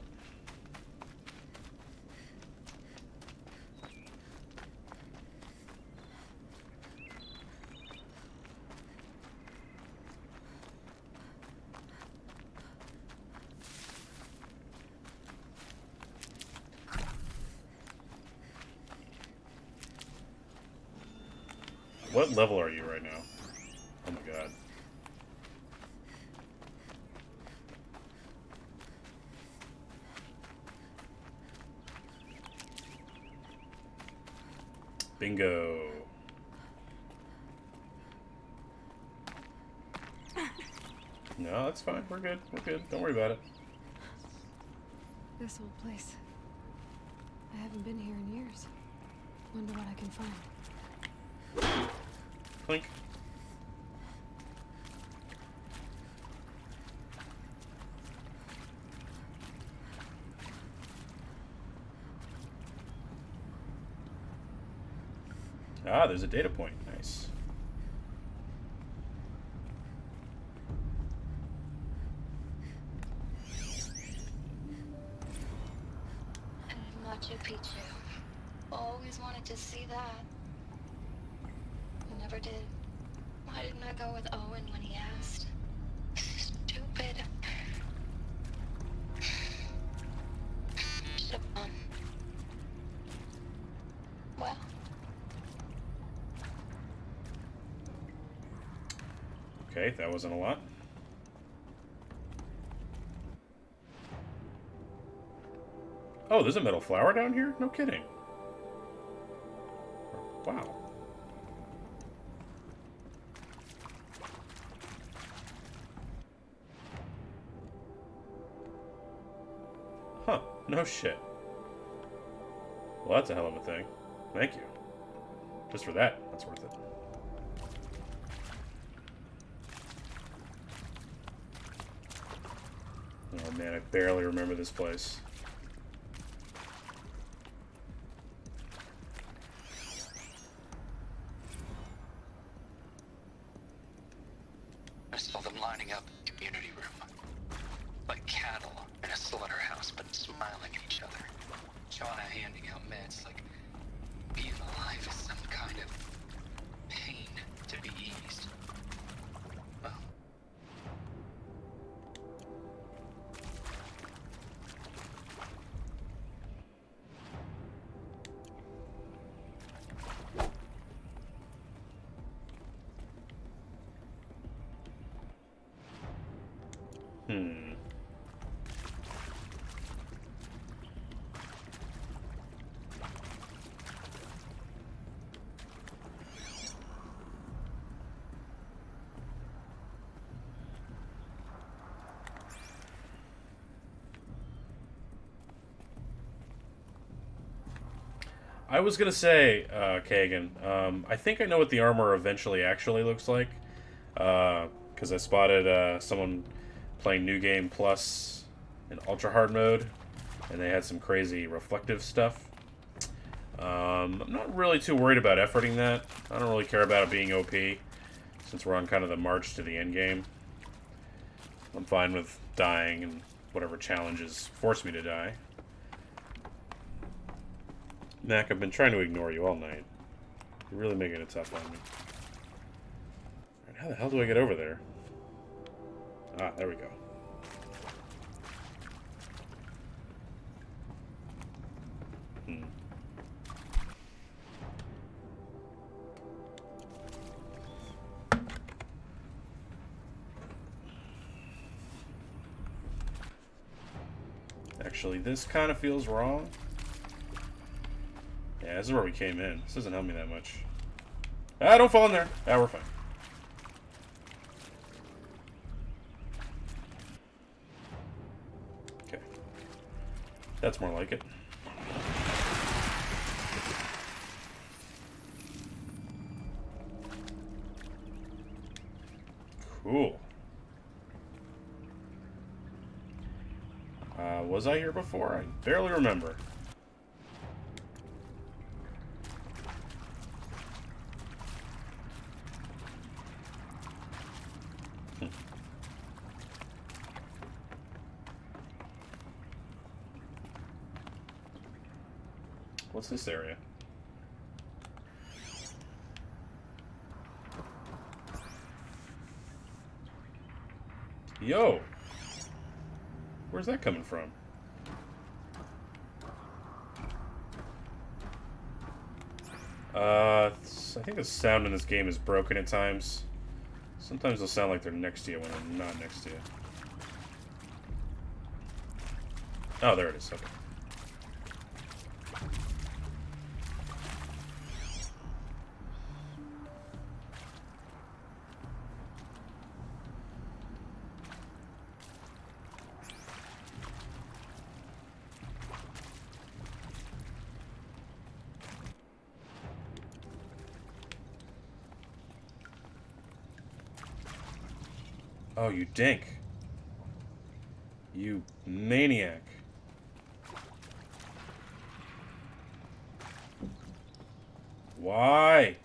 What level are you right now? Oh my god. Bingo. No, that's fine. We're good. We're good. Don't worry about it. This old place. I haven't been here in years. Wonder what I can find. Clink. Ah, there's a data point. Nice. Machu Picchu. Always wanted to see that. I never did. Why didn't I go with Owen when he asked? Stupid. Well. Okay, that wasn't a lot. Oh, there's a metal flower down here? No kidding. Wow. Huh, no shit. Well, that's a hell of a thing. Thank you. Just for that, that's worth it. Oh man, I barely remember this place. lining up the community room. Like cattle in a slaughterhouse, but smiling at each other. Shauna handing out meds like being alive is some kind of pain to be eased. Well, I was gonna say, Kagan, I think I know what the armor eventually actually looks like. Because I spotted someone playing New Game Plus in Ultra Hard mode, and they had some crazy reflective stuff. I'm not really too worried about efforting that. I don't really care about it being OP, since we're on kind of the march to the end game. I'm fine with dying and whatever challenges force me to die. Mac, I've been trying to ignore you all night. You're really making it tough on me. How the hell do I get over there? Ah, there we go. Actually, this kind of feels wrong. Yeah, this is where we came in. This doesn't help me that much. Ah, don't fall in there. Ah, we're fine. Okay. That's more like it. Cool. Was I here before? I barely remember. What's this area? Yo! Where's that coming from? I think the sound in this game is broken at times. Sometimes they'll sound like they're next to you when they're not next to you. Oh, there it is. Okay. Oh, you dink. You maniac. Why?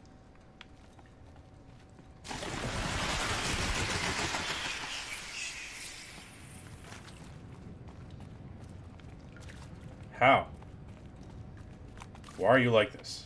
How? Why are you like this?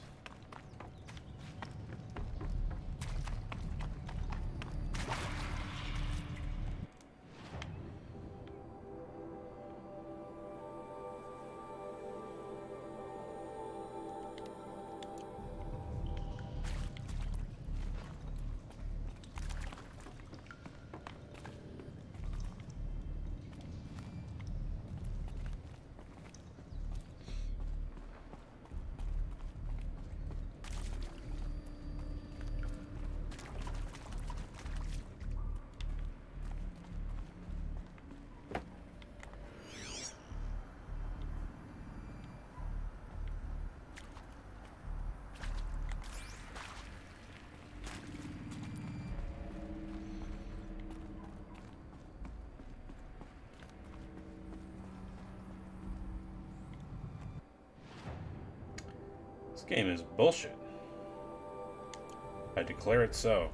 This game is bullshit. I declare it so.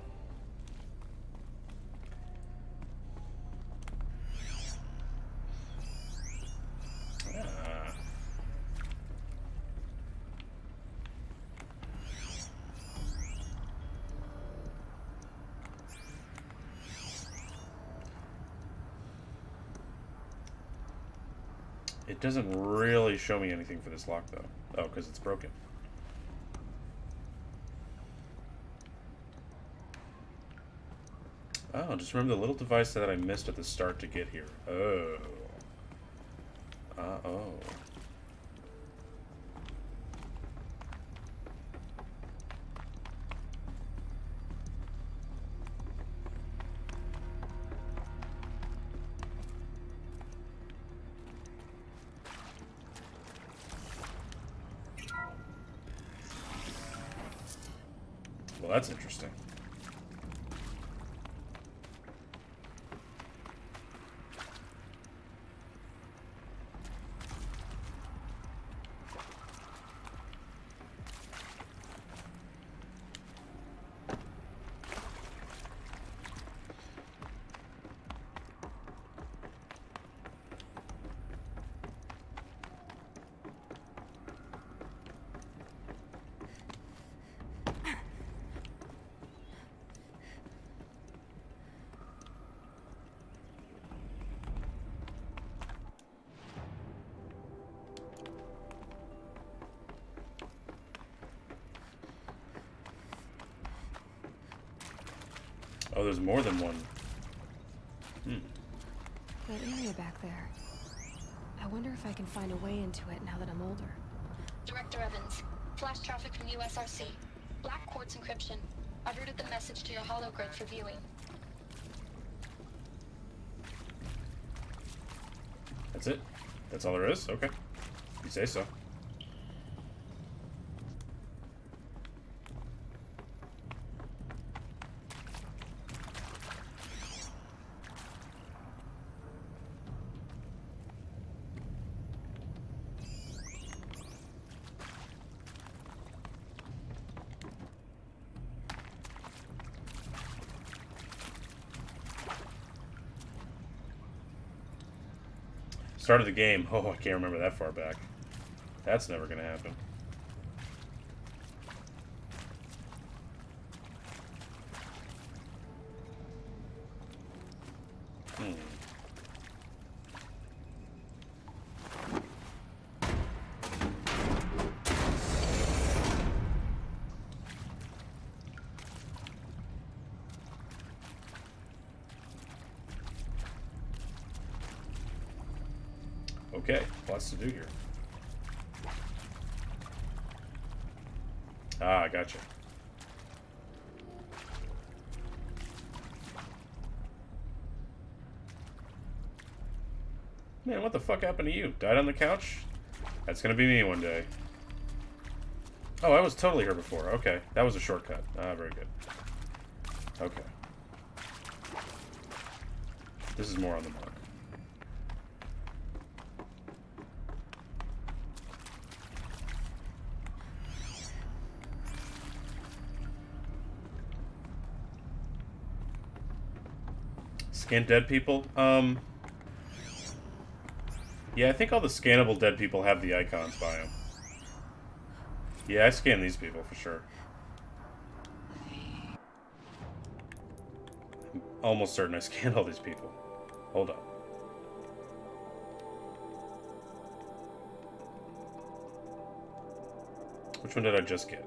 It doesn't really show me anything for this lock, though. Oh, because it's broken. Oh, just remember the little device that I missed at the start to get here. Oh. Uh-oh. Well, that's interesting. Oh, there's more than one. That area back there. I wonder if I can find a way into it now that I'm older. Director Evans, flash traffic from USRC. Black quartz encryption. I've routed the message to your hologrid for viewing. That's it? That's all there is? Okay. You say so. Start of the game. Oh, I can't remember that far back. That's never gonna happen. Okay, lots to do here. Ah, I gotcha. Man, what the fuck happened to you? Died on the couch? That's gonna be me one day. Oh, I was totally here before. Okay, that was a shortcut. Ah, very good. Okay. This is more on the mark. Scan dead people? Yeah, I think all the scannable dead people have the icons by them. Yeah, I scanned these people for sure. I'm almost certain I scanned all these people. Hold up. Which one did I just get?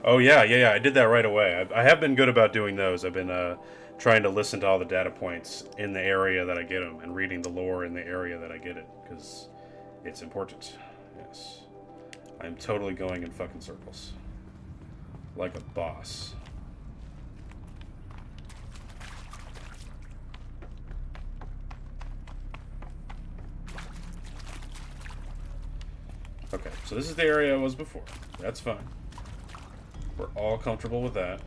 Oh, yeah, I did that right away. I have been good about doing those. I've been trying to listen to all the data points in the area that I get them and reading the lore in the area that I get it, because it's important. Yes. I'm totally going in fucking circles. Like a boss. Okay, so this is the area I was before. That's fine. We're all comfortable with that.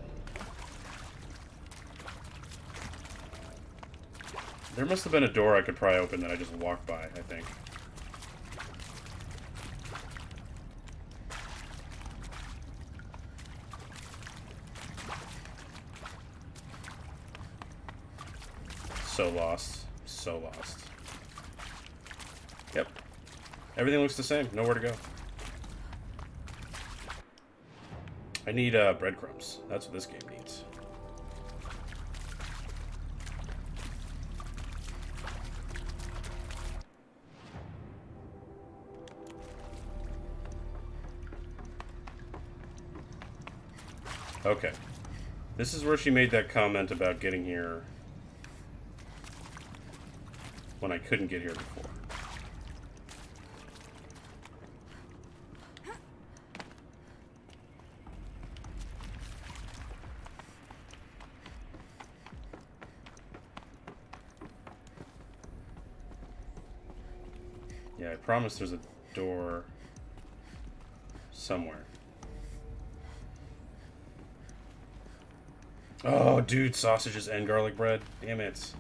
There must have been a door I could pry open that I just walked by, I think. So lost. So lost. Yep. Everything looks the same. Nowhere to go. I need breadcrumbs. That's what this game needs. Okay. This is where she made that comment about getting here when I couldn't get here before. Yeah, I promise there's a door somewhere. Oh, dude, sausages and garlic bread. Damn it.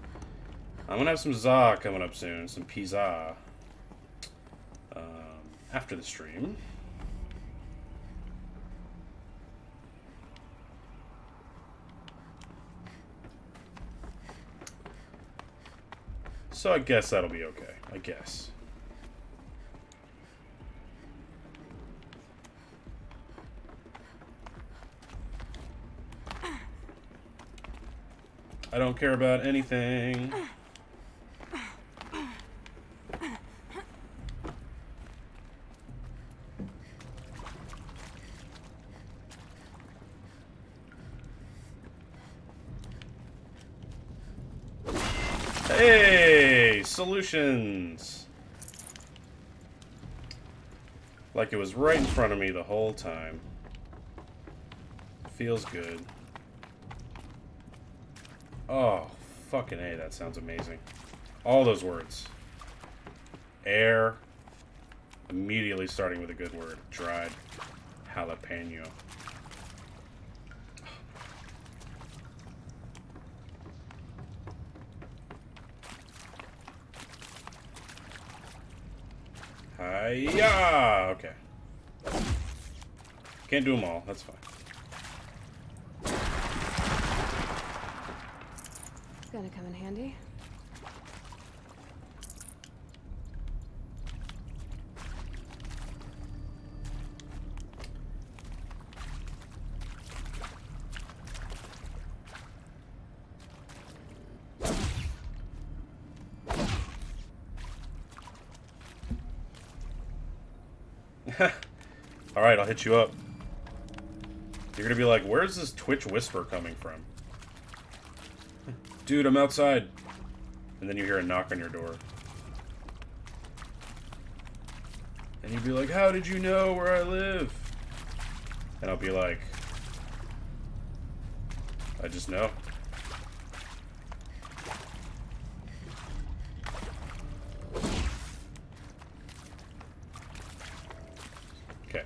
I'm gonna have some za coming up soon. Some pizza. After the stream. So I guess that'll be okay. I guess. I don't care about anything. Hey, solutions. Like it was right in front of me the whole time. Feels good. Oh, fucking A, that sounds amazing. All those words. Air. Immediately starting with a good word. Dried jalapeno. Hiya! Okay. Can't do them all, that's fine. Gonna come in handy. Alright, I'll hit you up. You're gonna be like, where's this Twitch whisper coming from? Dude, I'm outside. And then you hear a knock on your door. And you'd be like, how did you know where I live? And I'll be like, I just know. Okay.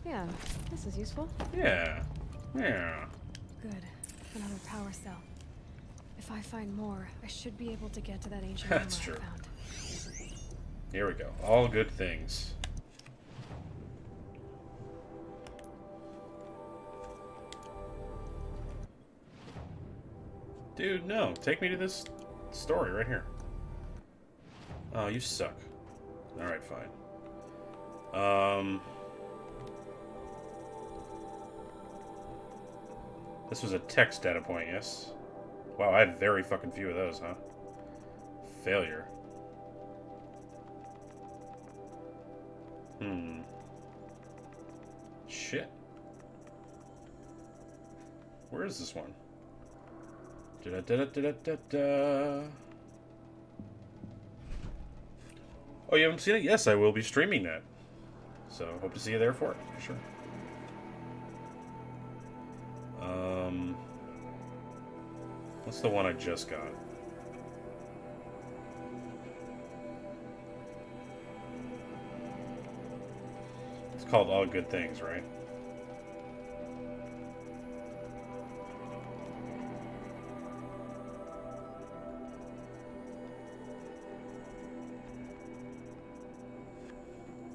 Yeah, this is useful. Yeah. Yeah. Good. Another power cell. If I find more, I should be able to get to that ancient That's armor true. I found. Here we go. All good things. Dude, no. Take me to this story right here. Oh, you suck. Alright, fine. This was a text data point, yes? Wow, I had very fucking few of those, huh? Failure. Shit. Where is this one? Da-da-da-da-da-da-da. Oh, you haven't seen it? Yes, I will be streaming that. So, hope to see you there for it, for sure. What's the one I just got? It's called All Good Things, right?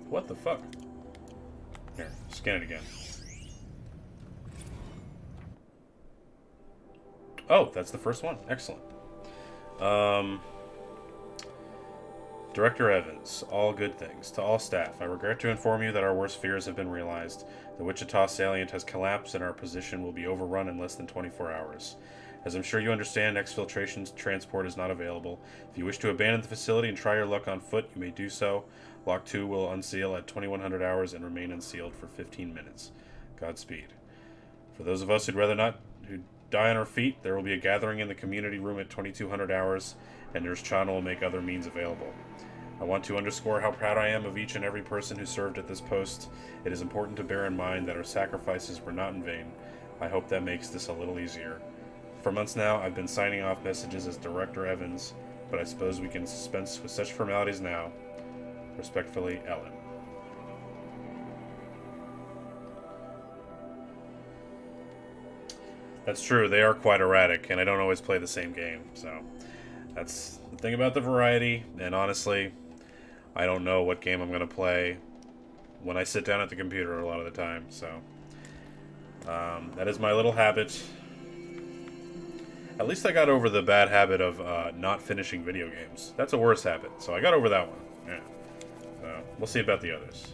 What the fuck? Here, scan it again. Oh, that's the first one. Excellent. Director Evans, all good things. To all staff, I regret to inform you that our worst fears have been realized. The Wichita salient has collapsed and our position will be overrun in less than 24 hours. As I'm sure you understand, exfiltration transport is not available. If you wish to abandon the facility and try your luck on foot, you may do so. Lock 2 will unseal at 2100 hours and remain unsealed for 15 minutes. Godspeed. For those of us who'd die on our feet, there will be a gathering in the community room at 2200 hours, and Nurse Chana will make other means available. I want to underscore how proud I am of each and every person who served at this post. It is important to bear in mind that our sacrifices were not in vain. I hope that makes this a little easier. For months now, I've been signing off messages as Director Evans, but I suppose we can dispense with such formalities now. Respectfully, Ellen. That's true, they are quite erratic, and I don't always play the same game, so that's the thing about the variety, and honestly, I don't know what game I'm going to play when I sit down at the computer a lot of the time, so that is my little habit. At least I got over the bad habit of not finishing video games. That's a worse habit, so I got over that one. Yeah. So, we'll see about the others.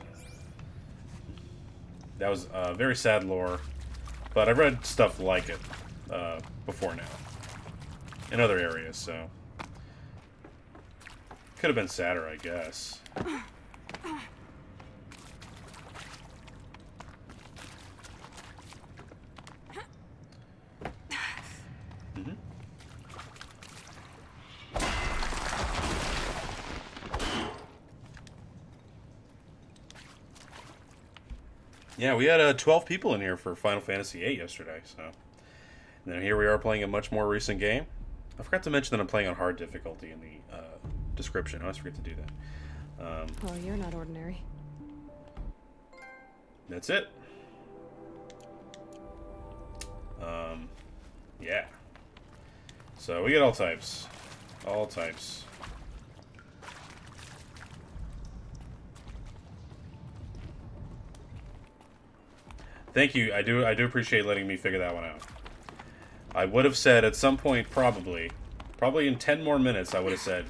That was very sad lore, but I've read stuff like it before now. In other areas, so... Could have been sadder, I guess. Yeah, we had 12 people in here for Final Fantasy VIII yesterday, so... And then here we are playing a much more recent game. I forgot to mention that I'm playing on hard difficulty in the description. I always forget to do that. Oh, you're not ordinary. That's it. Yeah. So we get all types. All types. Thank you. I do appreciate letting me figure that one out. I would have said at some point, probably in 10 more minutes, I would have said,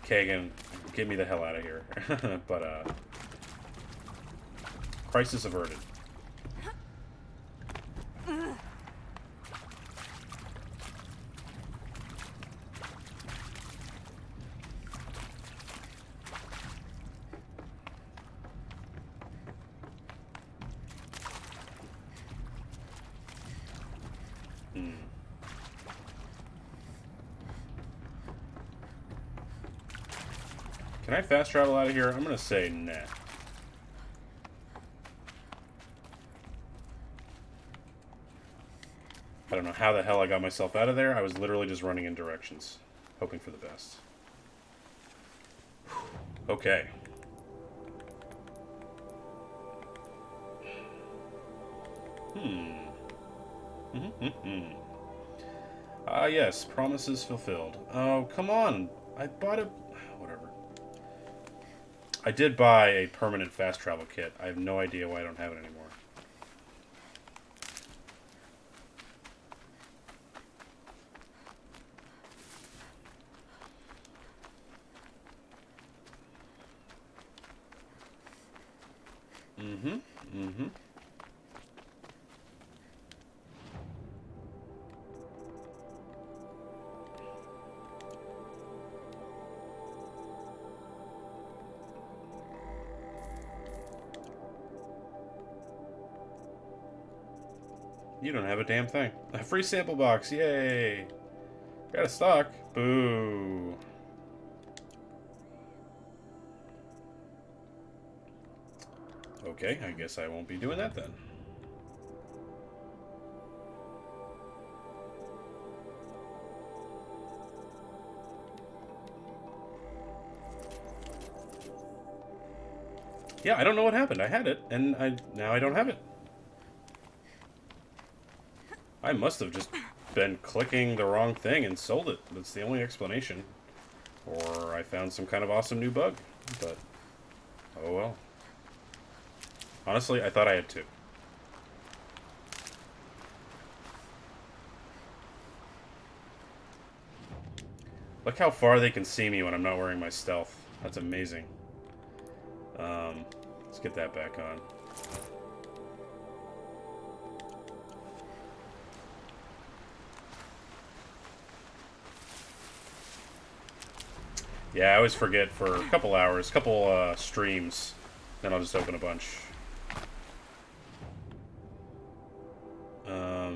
Kagan, get me the hell out of here. But, crisis averted. Can I fast travel out of here? I'm gonna say nah. I don't know how the hell I got myself out of there. I was literally just running in directions, hoping for the best. Okay. Ah, yes, promises fulfilled. Oh, come on. I bought a... whatever. I did buy a permanent fast travel kit. I have no idea why I don't have it anymore. You don't have a damn thing. A free sample box, yay! Got a stock. Boo. Okay, I guess I won't be doing that then. Yeah, I don't know what happened. I had it, and now I don't have it. I must have just been clicking the wrong thing and sold it. That's the only explanation. Or I found some kind of awesome new bug. But, oh well. Honestly, I thought I had 2. Look how far they can see me when I'm not wearing my stealth. That's amazing. Let's get that back on. Yeah, I always forget for a couple hours, couple streams, then I'll just open a bunch. Yeah.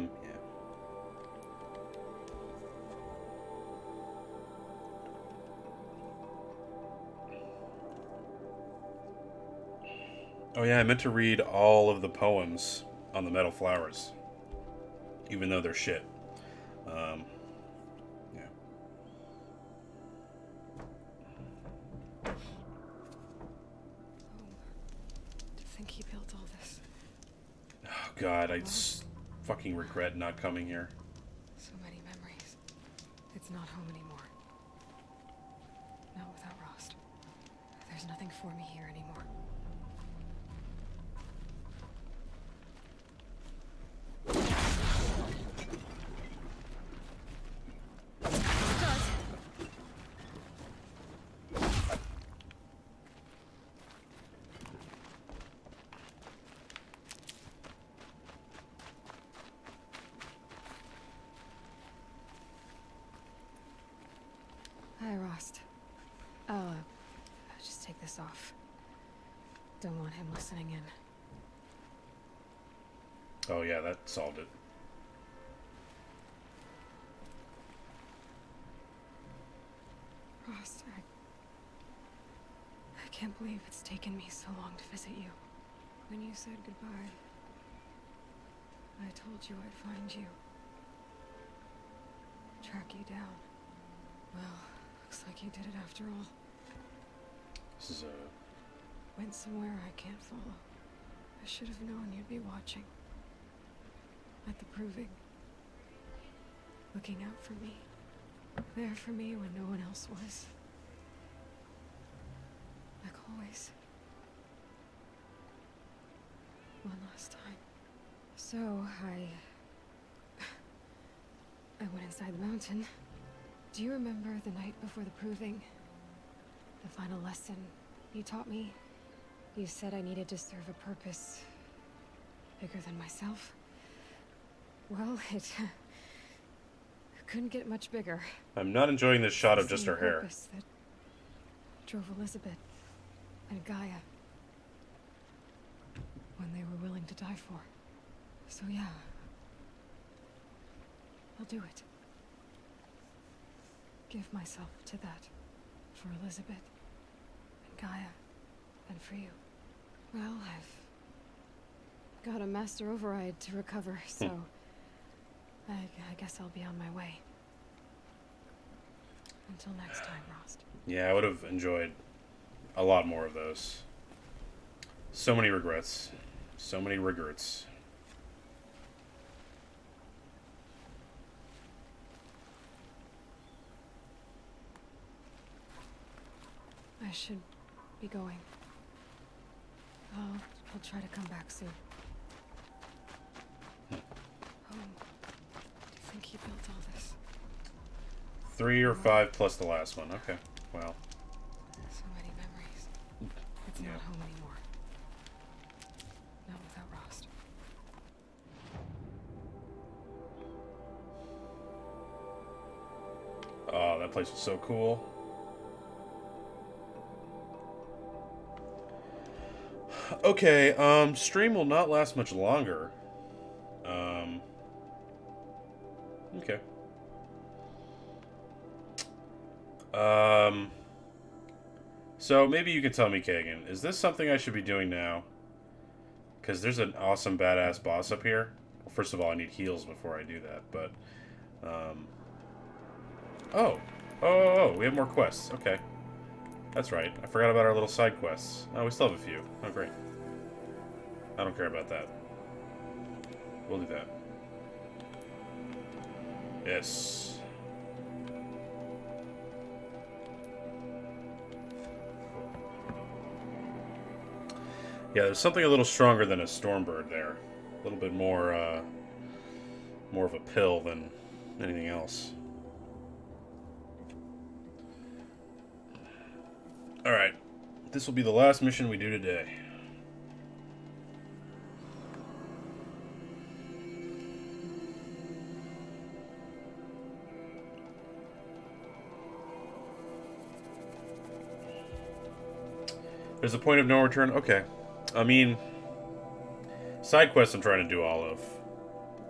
Oh yeah, I meant to read all of the poems on the Metal Flowers, even though they're shit. Yeah. To think he built all this. Oh god, I fucking regret not coming here. So many memories. It's not home anymore. Not without Rost. There's nothing for me here anymore. Hi, Rost. I'll just take this off. Don't want him listening in. Oh yeah, that solved it. Rost, I can't believe it's taken me so long to visit you. When you said goodbye, I told you I'd find you. Track you down. Well, looks like you did it after all. This is Went somewhere I can't follow. I should have known you'd be watching. At the Proving. Looking out for me. There for me when no one else was. Like always. One last time. So, I went inside the mountain. Do you remember the night before the Proving? The final lesson you taught me? You said I needed to serve a purpose bigger than myself. Well, it couldn't get much bigger. I'm not enjoying this shot of just her hair. Purpose that drove Elizabeth and Gaia when they were willing to die for. So yeah, I'll do it. Give myself to that. For Elizabeth, and Gaia, and for you. Well, I've got a master override to recover, so I guess I'll be on my way. Until next time, Rost. Yeah, I would have enjoyed a lot more of those. So many regrets. So many regrets. I should be going. I'll try to come back soon. Oh, do you think he built all this? 3 or 5 plus the last one. Okay, well. So many memories. It's not home anymore. Not without Rost. Oh, that place was so cool. Okay, stream will not last much longer. Okay. So maybe you can tell me, Kagan, is this something I should be doing now? Because there's an awesome badass boss up here. Well, first of all, I need heals before I do that, but, Oh, we have more quests. Okay. That's right. I forgot about our little side quests. Oh, we still have a few. Oh, great. I don't care about that. We'll do that. Yes. Yeah, there's something a little stronger than a Stormbird there. A little bit more, more of a pill than anything else. Alright. This will be the last mission we do today. There's a point of no return? Okay. I mean, side quests I'm trying to do all of.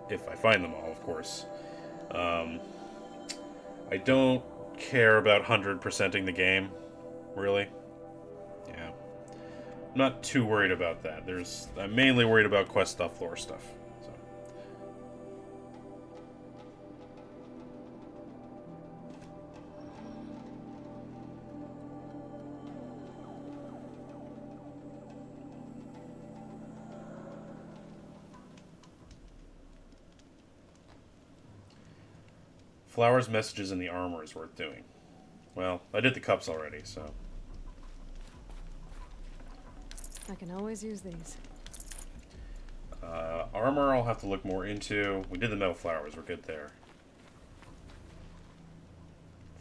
If I find them all, of course. I don't care about 100%ing the game, really. Yeah. I'm not too worried about that. I'm mainly worried about quest stuff, lore stuff. So. Flowers, messages, and the armor is worth doing. Well, I did the cups already, so... I can always use these. Armor I'll have to look more into. We did the metal flowers, we're good there.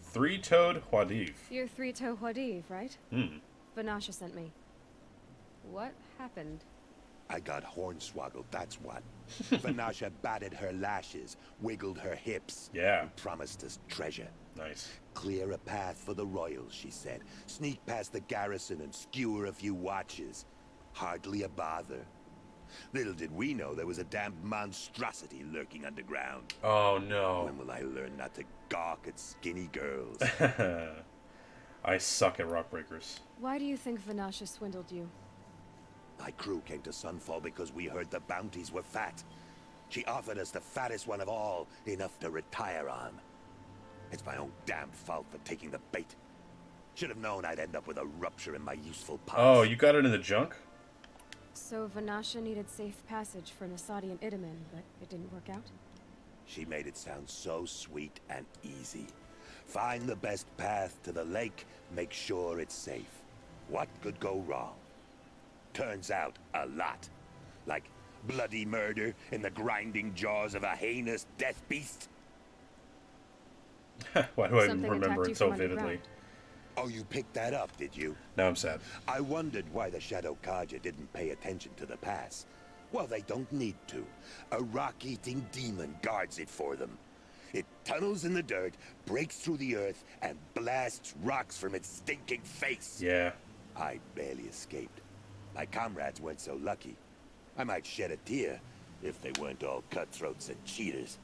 Three-toed Huadiv. You're Three-Toe Huadiv, right? Vanasha sent me. What happened? I got hornswoggled, that's what. Vanasha batted her lashes, wiggled her hips. Yeah. And promised us treasure. Nice. Clear a path for the royals, she said. Sneak past the garrison and skewer a few watches. Hardly a bother. Little did we know there was a damned monstrosity lurking underground. Oh no. When will I learn not to gawk at skinny girls? I suck at rock breakers. Why do you think Vanasha swindled you? My crew came to Sunfall because we heard the bounties were fat. She offered us the fattest one of all, enough to retire on. It's my own damned fault for taking the bait. Should have known I'd end up with a rupture in my useful parts. Oh, you got it in the junk? So Vanasha needed safe passage for Nasadi and Itamen, but it didn't work out? She made it sound so sweet and easy. Find the best path to the lake, make sure it's safe. What could go wrong? Turns out, a lot. Like bloody murder in the grinding jaws of a heinous death beast. Why do I remember it so vividly? Oh, you picked that up, did you? Now I'm sad. I wondered why the Shadow Kaja didn't pay attention to the pass. Well, they don't need to. A rock-eating demon guards it for them. It tunnels in the dirt, breaks through the earth, and blasts rocks from its stinking face. Yeah. I barely escaped. My comrades weren't so lucky. I might shed a tear if they weren't all cutthroats and cheaters.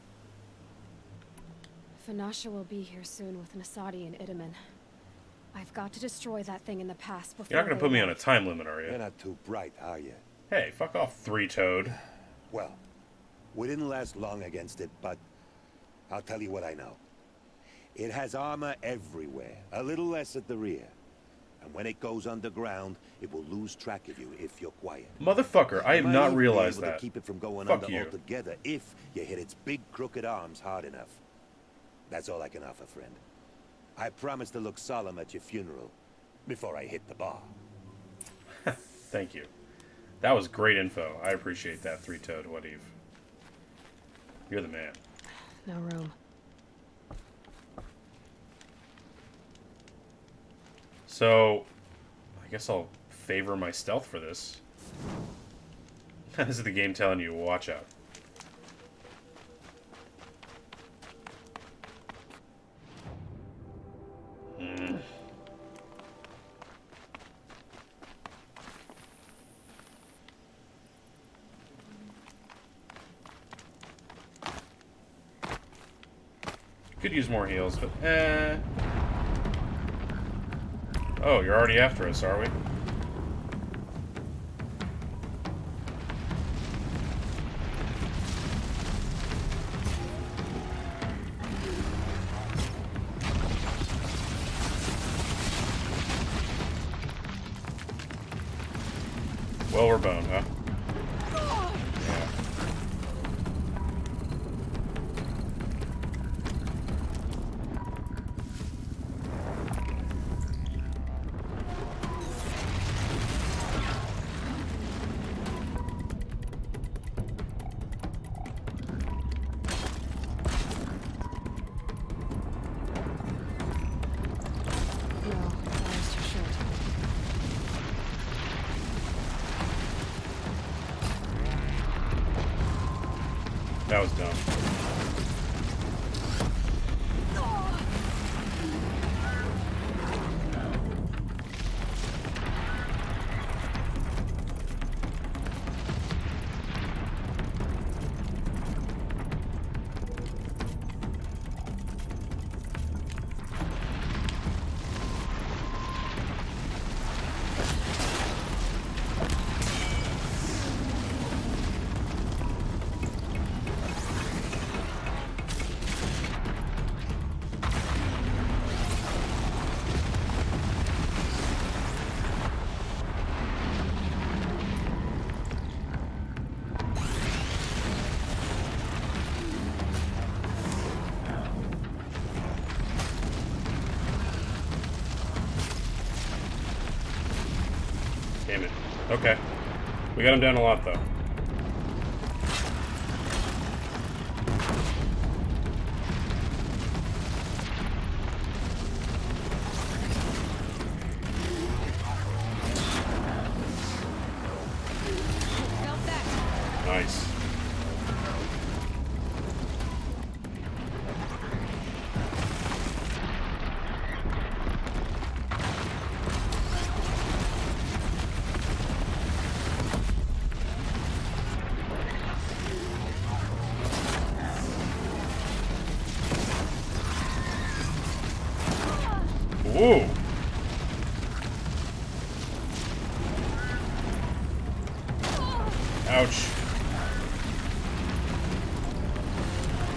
Vanasha will be here soon with Nasadi and Itamen. I've got to destroy that thing in the past before. You're not going to put me on a time limit, are you? You're not too bright, are you? Hey, fuck off, Three-Toed. Well, we didn't last long against it, but I'll tell you what I know. It has armor everywhere, a little less at the rear. And when it goes underground, it will lose track of you if you're quiet. Motherfucker, I have not realized that. that. Keep it from going Fuck under you. altogether if you hit its big crooked arms hard enough. That's all I can offer, friend. I promise to look solemn at your funeral before I hit the bar. Thank you. That was great info. I appreciate that, Three-Toed Huadiv. You're the man. No room. So, I guess I'll favor my stealth for this. This is the game telling you, watch out. Could use more heals, but Oh, you're already after us, are we? Well, we're boned, huh? Yeah. That was dumb. Damn it. Okay. We got him down a lot, though. Nice. Ooh. Ouch.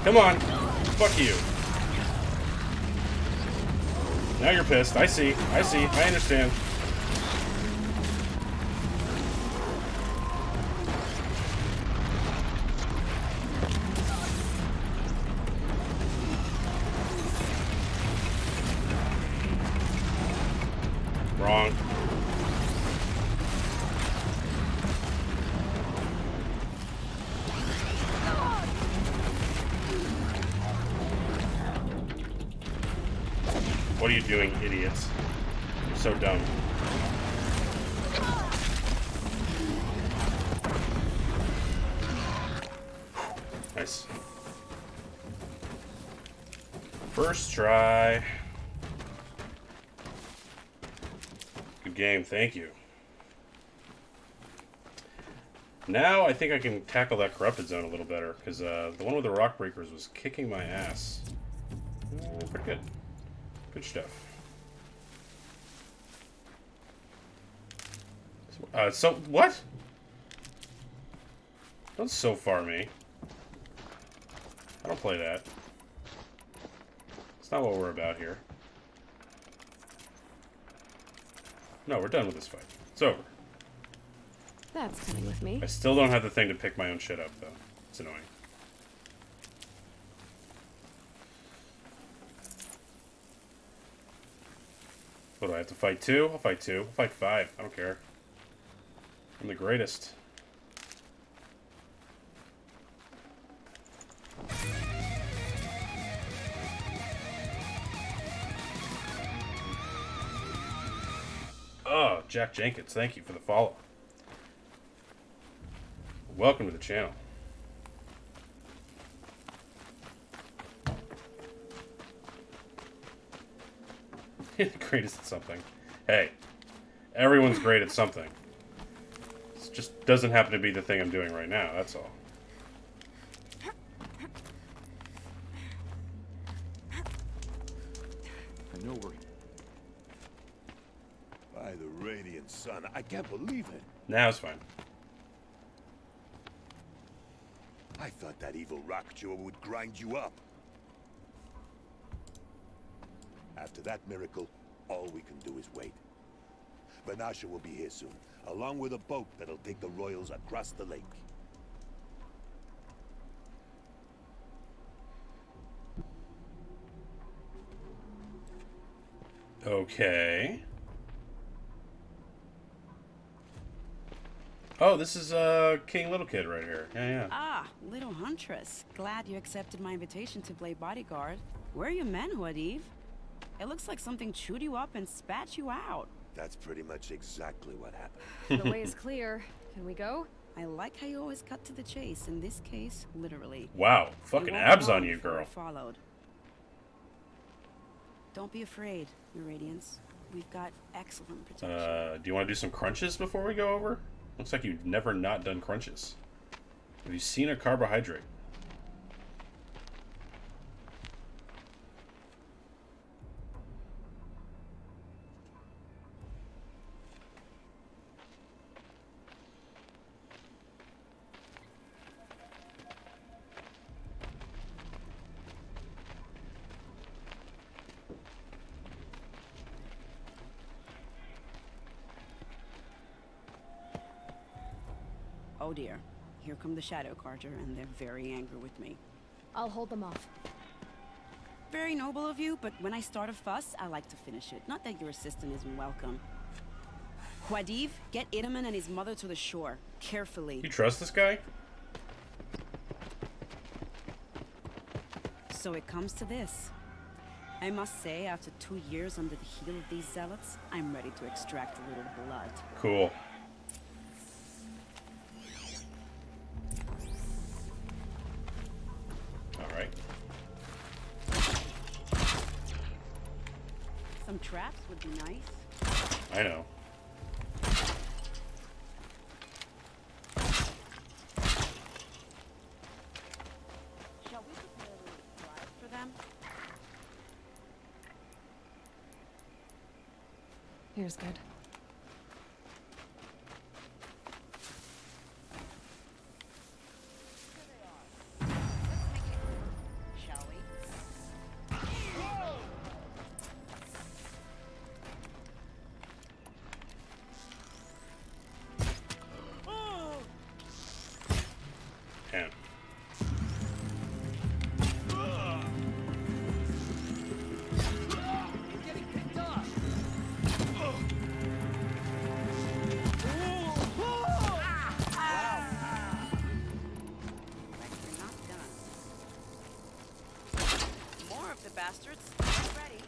Come on. Fuck you. Now you're pissed. I see. I see. I understand. Wrong. What are you doing, idiots? You're so dumb. Nice. First try. Good game, thank you. Now I think I can tackle that corrupted zone a little better, because the one with the rock breakers was kicking my ass. Pretty good. Good stuff. So, what? Don't so far me. I don't play that. It's not what we're about here. No, we're done with this fight. It's over. That's coming with me. I still don't have the thing to pick my own shit up, though. It's annoying. What, do I have to fight 2? I'll fight 2. I'll fight 5. I don't care. I'm the greatest. Oh, Jack Jenkins, thank you for the follow. Welcome to the channel. Greatest at something. Hey, everyone's great at something. It just doesn't happen to be the thing I'm doing right now, that's all. I know we're... By the radiant sun, I can't believe it. Now it's fine. I thought that evil rock jaw would grind you up. After that miracle, all we can do is wait. Vanasha will be here soon, along with a boat that'll take the royals across the lake. Okay. Oh, this is King Little Kid right here. Yeah, yeah. Ah, Little Huntress. Glad you accepted my invitation to play bodyguard. Where are your manhood, Eve? It looks like something chewed you up and spat you out. That's pretty much exactly what happened. The way is clear. Can we go? I like how you always cut to the chase. In this case, literally. Wow, fucking won't abs know on you, before girl. we're followed. Don't be afraid, Your Radiance. We've got excellent protection. Do you want to do some crunches before we go over? Looks like you've never not done crunches. Have you seen a carbohydrate? Oh dear. Here come the Shadow Carter, and they're very angry with me. I'll hold them off. Very noble of you, but when I start a fuss, I like to finish it. Not that your assistant isn't welcome. Huadiv, get Idaman and his mother to the shore. Carefully. You trust this guy? So it comes to this. I must say, after 2 years under the heel of these zealots, I'm ready to extract a little blood. Cool. Alright. Some traps would be nice. I know. Shall we prepare a little surprise for them? Here's good. Shall we? Damn. More of the bastards. Get ready.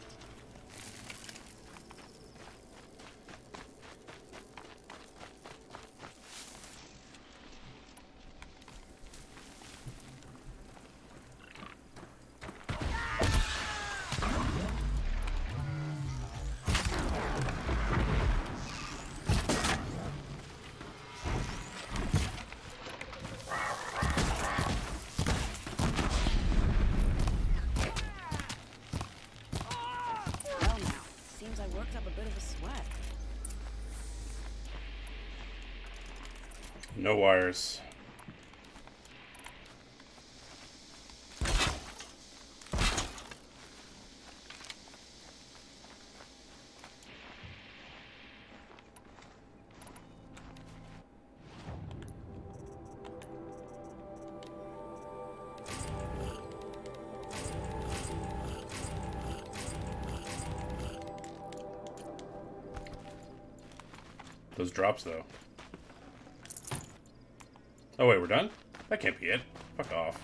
Well now, seems I worked up a bit of a sweat. No wires. Those drops, though. Oh, wait, we're done? That can't be it. Fuck off.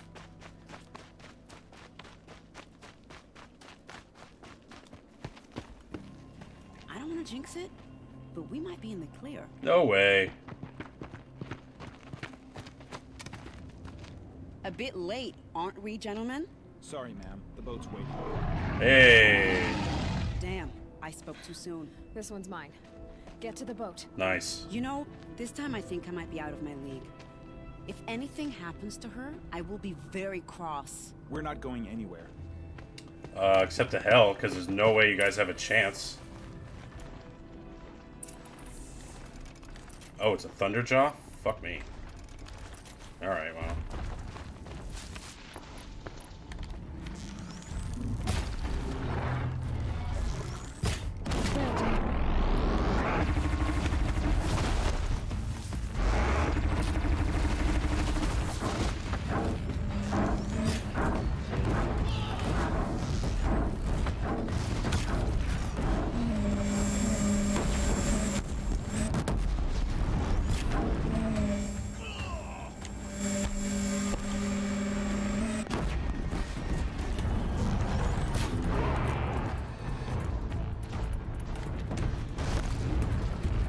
I don't want to jinx it, but we might be in the clear. No way. A bit late, aren't we, gentlemen? Sorry, ma'am. The boat's waiting. Hey. Damn, I spoke too soon. This one's mine. Get to the boat. Nice. You know, this time I think I might be out of my league. If anything happens to her, I will be very cross. We're not going anywhere. Except to hell, because there's no way you guys have a chance. Oh, it's a Thunderjaw? Fuck me. Alright, well.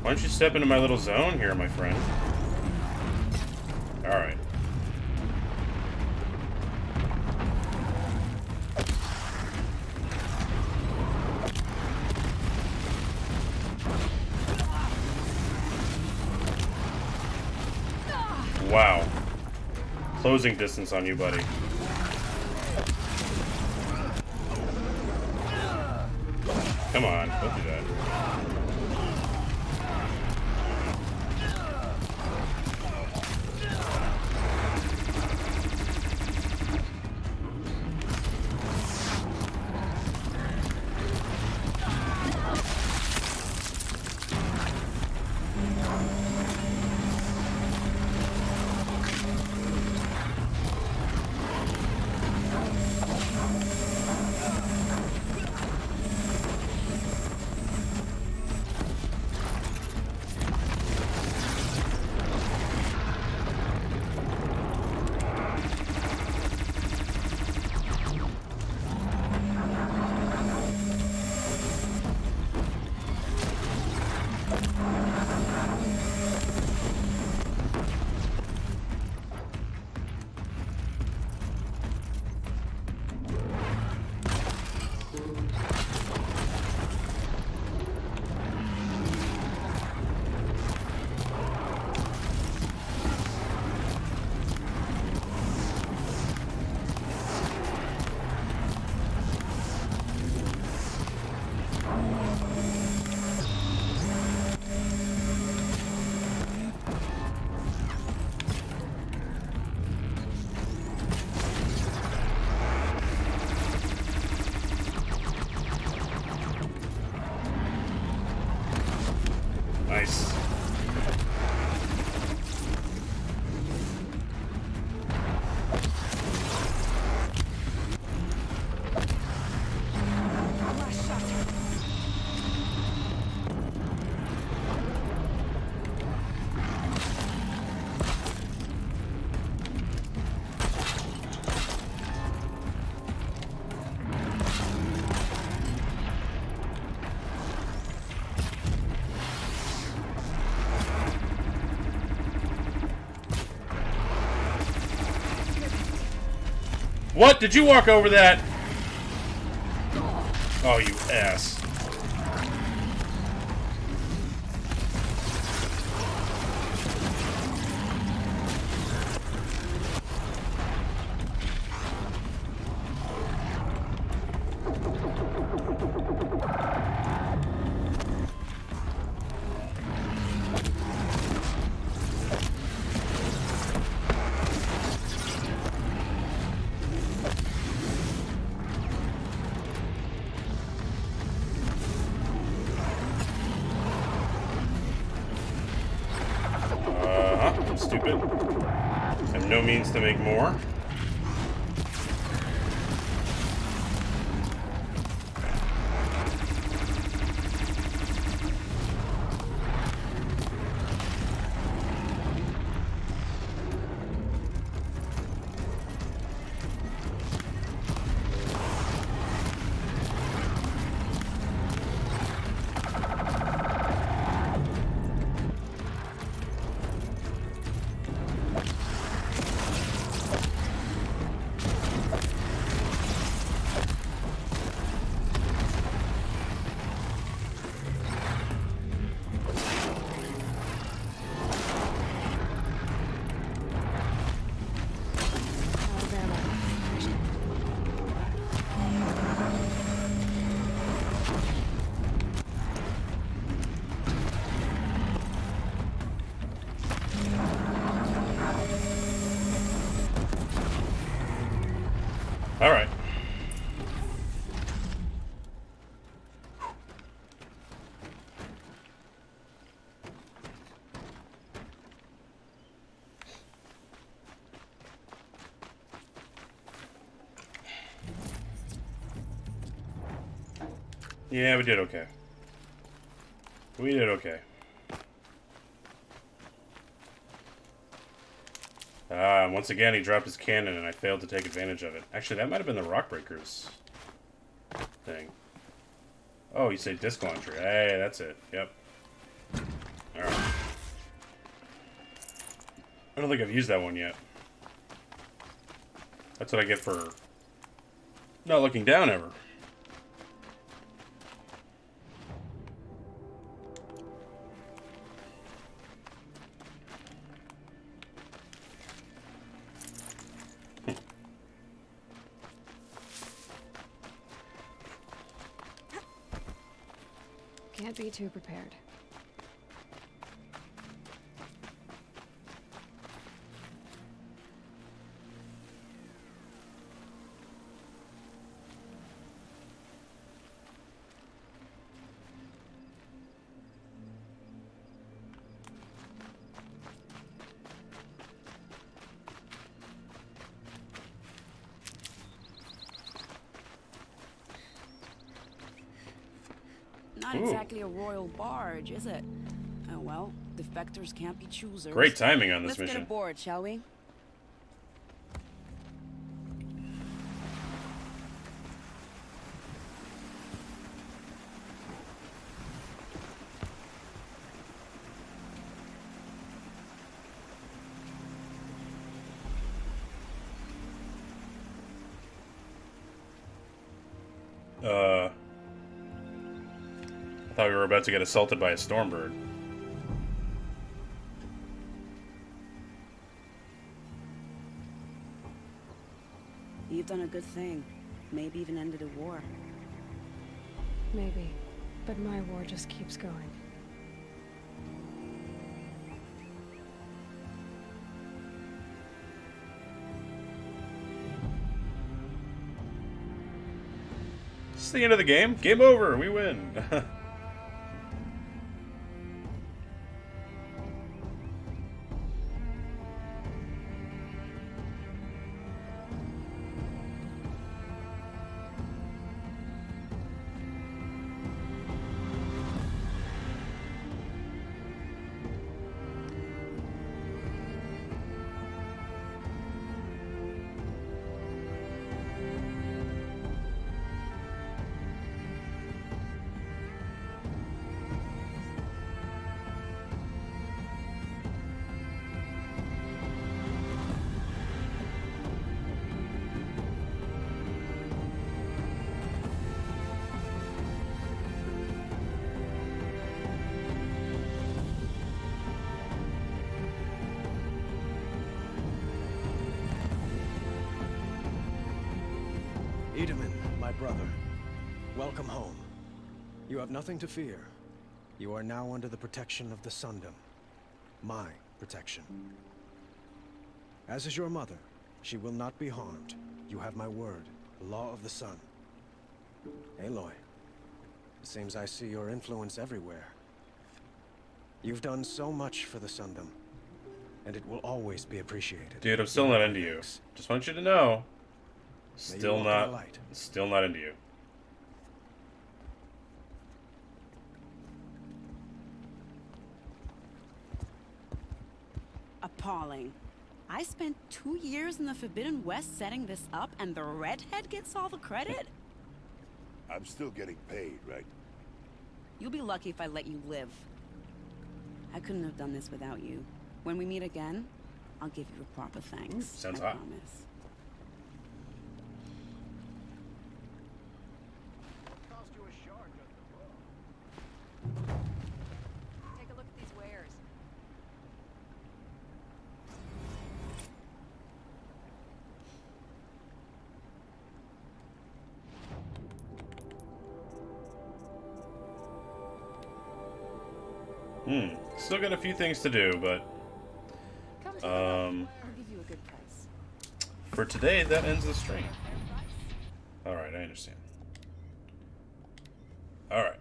Why don't you step into my little zone here, my friend? Alright. Wow. Closing distance on you, buddy. Come on, don't do that. Nice. What? Did you walk over that? Oh, you ass. Stupid. Have no means to make more. All right. Yeah, we did okay. We did okay. Once again, he dropped his cannon, and I failed to take advantage of it. Actually, that might have been the Rockbreakers thing. Oh, you say disc launcher. Hey, that's it. Yep. Alright. I don't think I've used that one yet. That's what I get for not looking down ever. Can't be too prepared. Not exactly a royal barge, is it? Oh well, defectors can't be choosers. Great timing on this Let's mission. get aboard, shall we? I thought we were about to get assaulted by a stormbird. You've done a good thing. Maybe even ended a war. Maybe. But my war just keeps going. Is this the end of the game? Game over! We win! Edaman, my brother, welcome home. You have nothing to fear. You are now under the protection of the Sundom. My protection. As is your mother, she will not be harmed. You have my word, the law of the sun. Aloy, it seems I see your influence everywhere. You've done so much for the Sundom, and it will always be appreciated. Dude, I'm still not into you. Just want you to know. Still not into you. Appalling. I spent 2 years in the Forbidden West setting this up, and the redhead gets all the credit? I'm still getting paid, right? You'll be lucky if I let you live. I couldn't have done this without you. When we meet again, I'll give you a proper thanks. Sounds I hot. promise. Take a look at these wares. Still got a few things to do, but I'll give you a good price. for today, that ends the stream. Alright, I understand. Alright.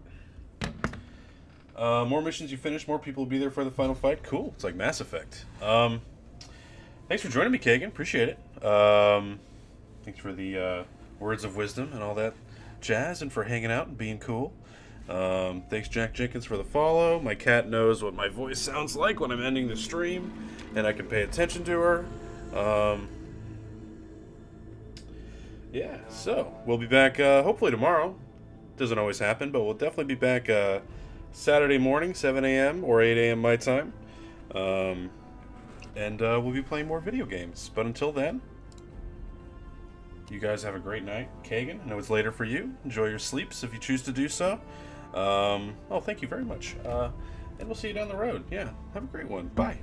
More missions you finish, more people will be there for the final fight. Cool. It's like Mass Effect. Thanks for joining me, Kagan. Appreciate it. Thanks for the words of wisdom and all that jazz, and for hanging out and being cool. Thanks, Jack Jenkins, for the follow. My cat knows what my voice sounds like when I'm ending the stream, and I can pay attention to her. Yeah, so we'll be back hopefully tomorrow. Doesn't always happen, but we'll definitely be back Saturday morning, 7 a.m. or 8 a.m. my time. and we'll be playing more video games. But until then, you guys have a great night. Kagan, I know it's later for you. Enjoy your sleeps if you choose to do so. Oh, thank you very much. And we'll see you down the road. Yeah, have a great one. Bye.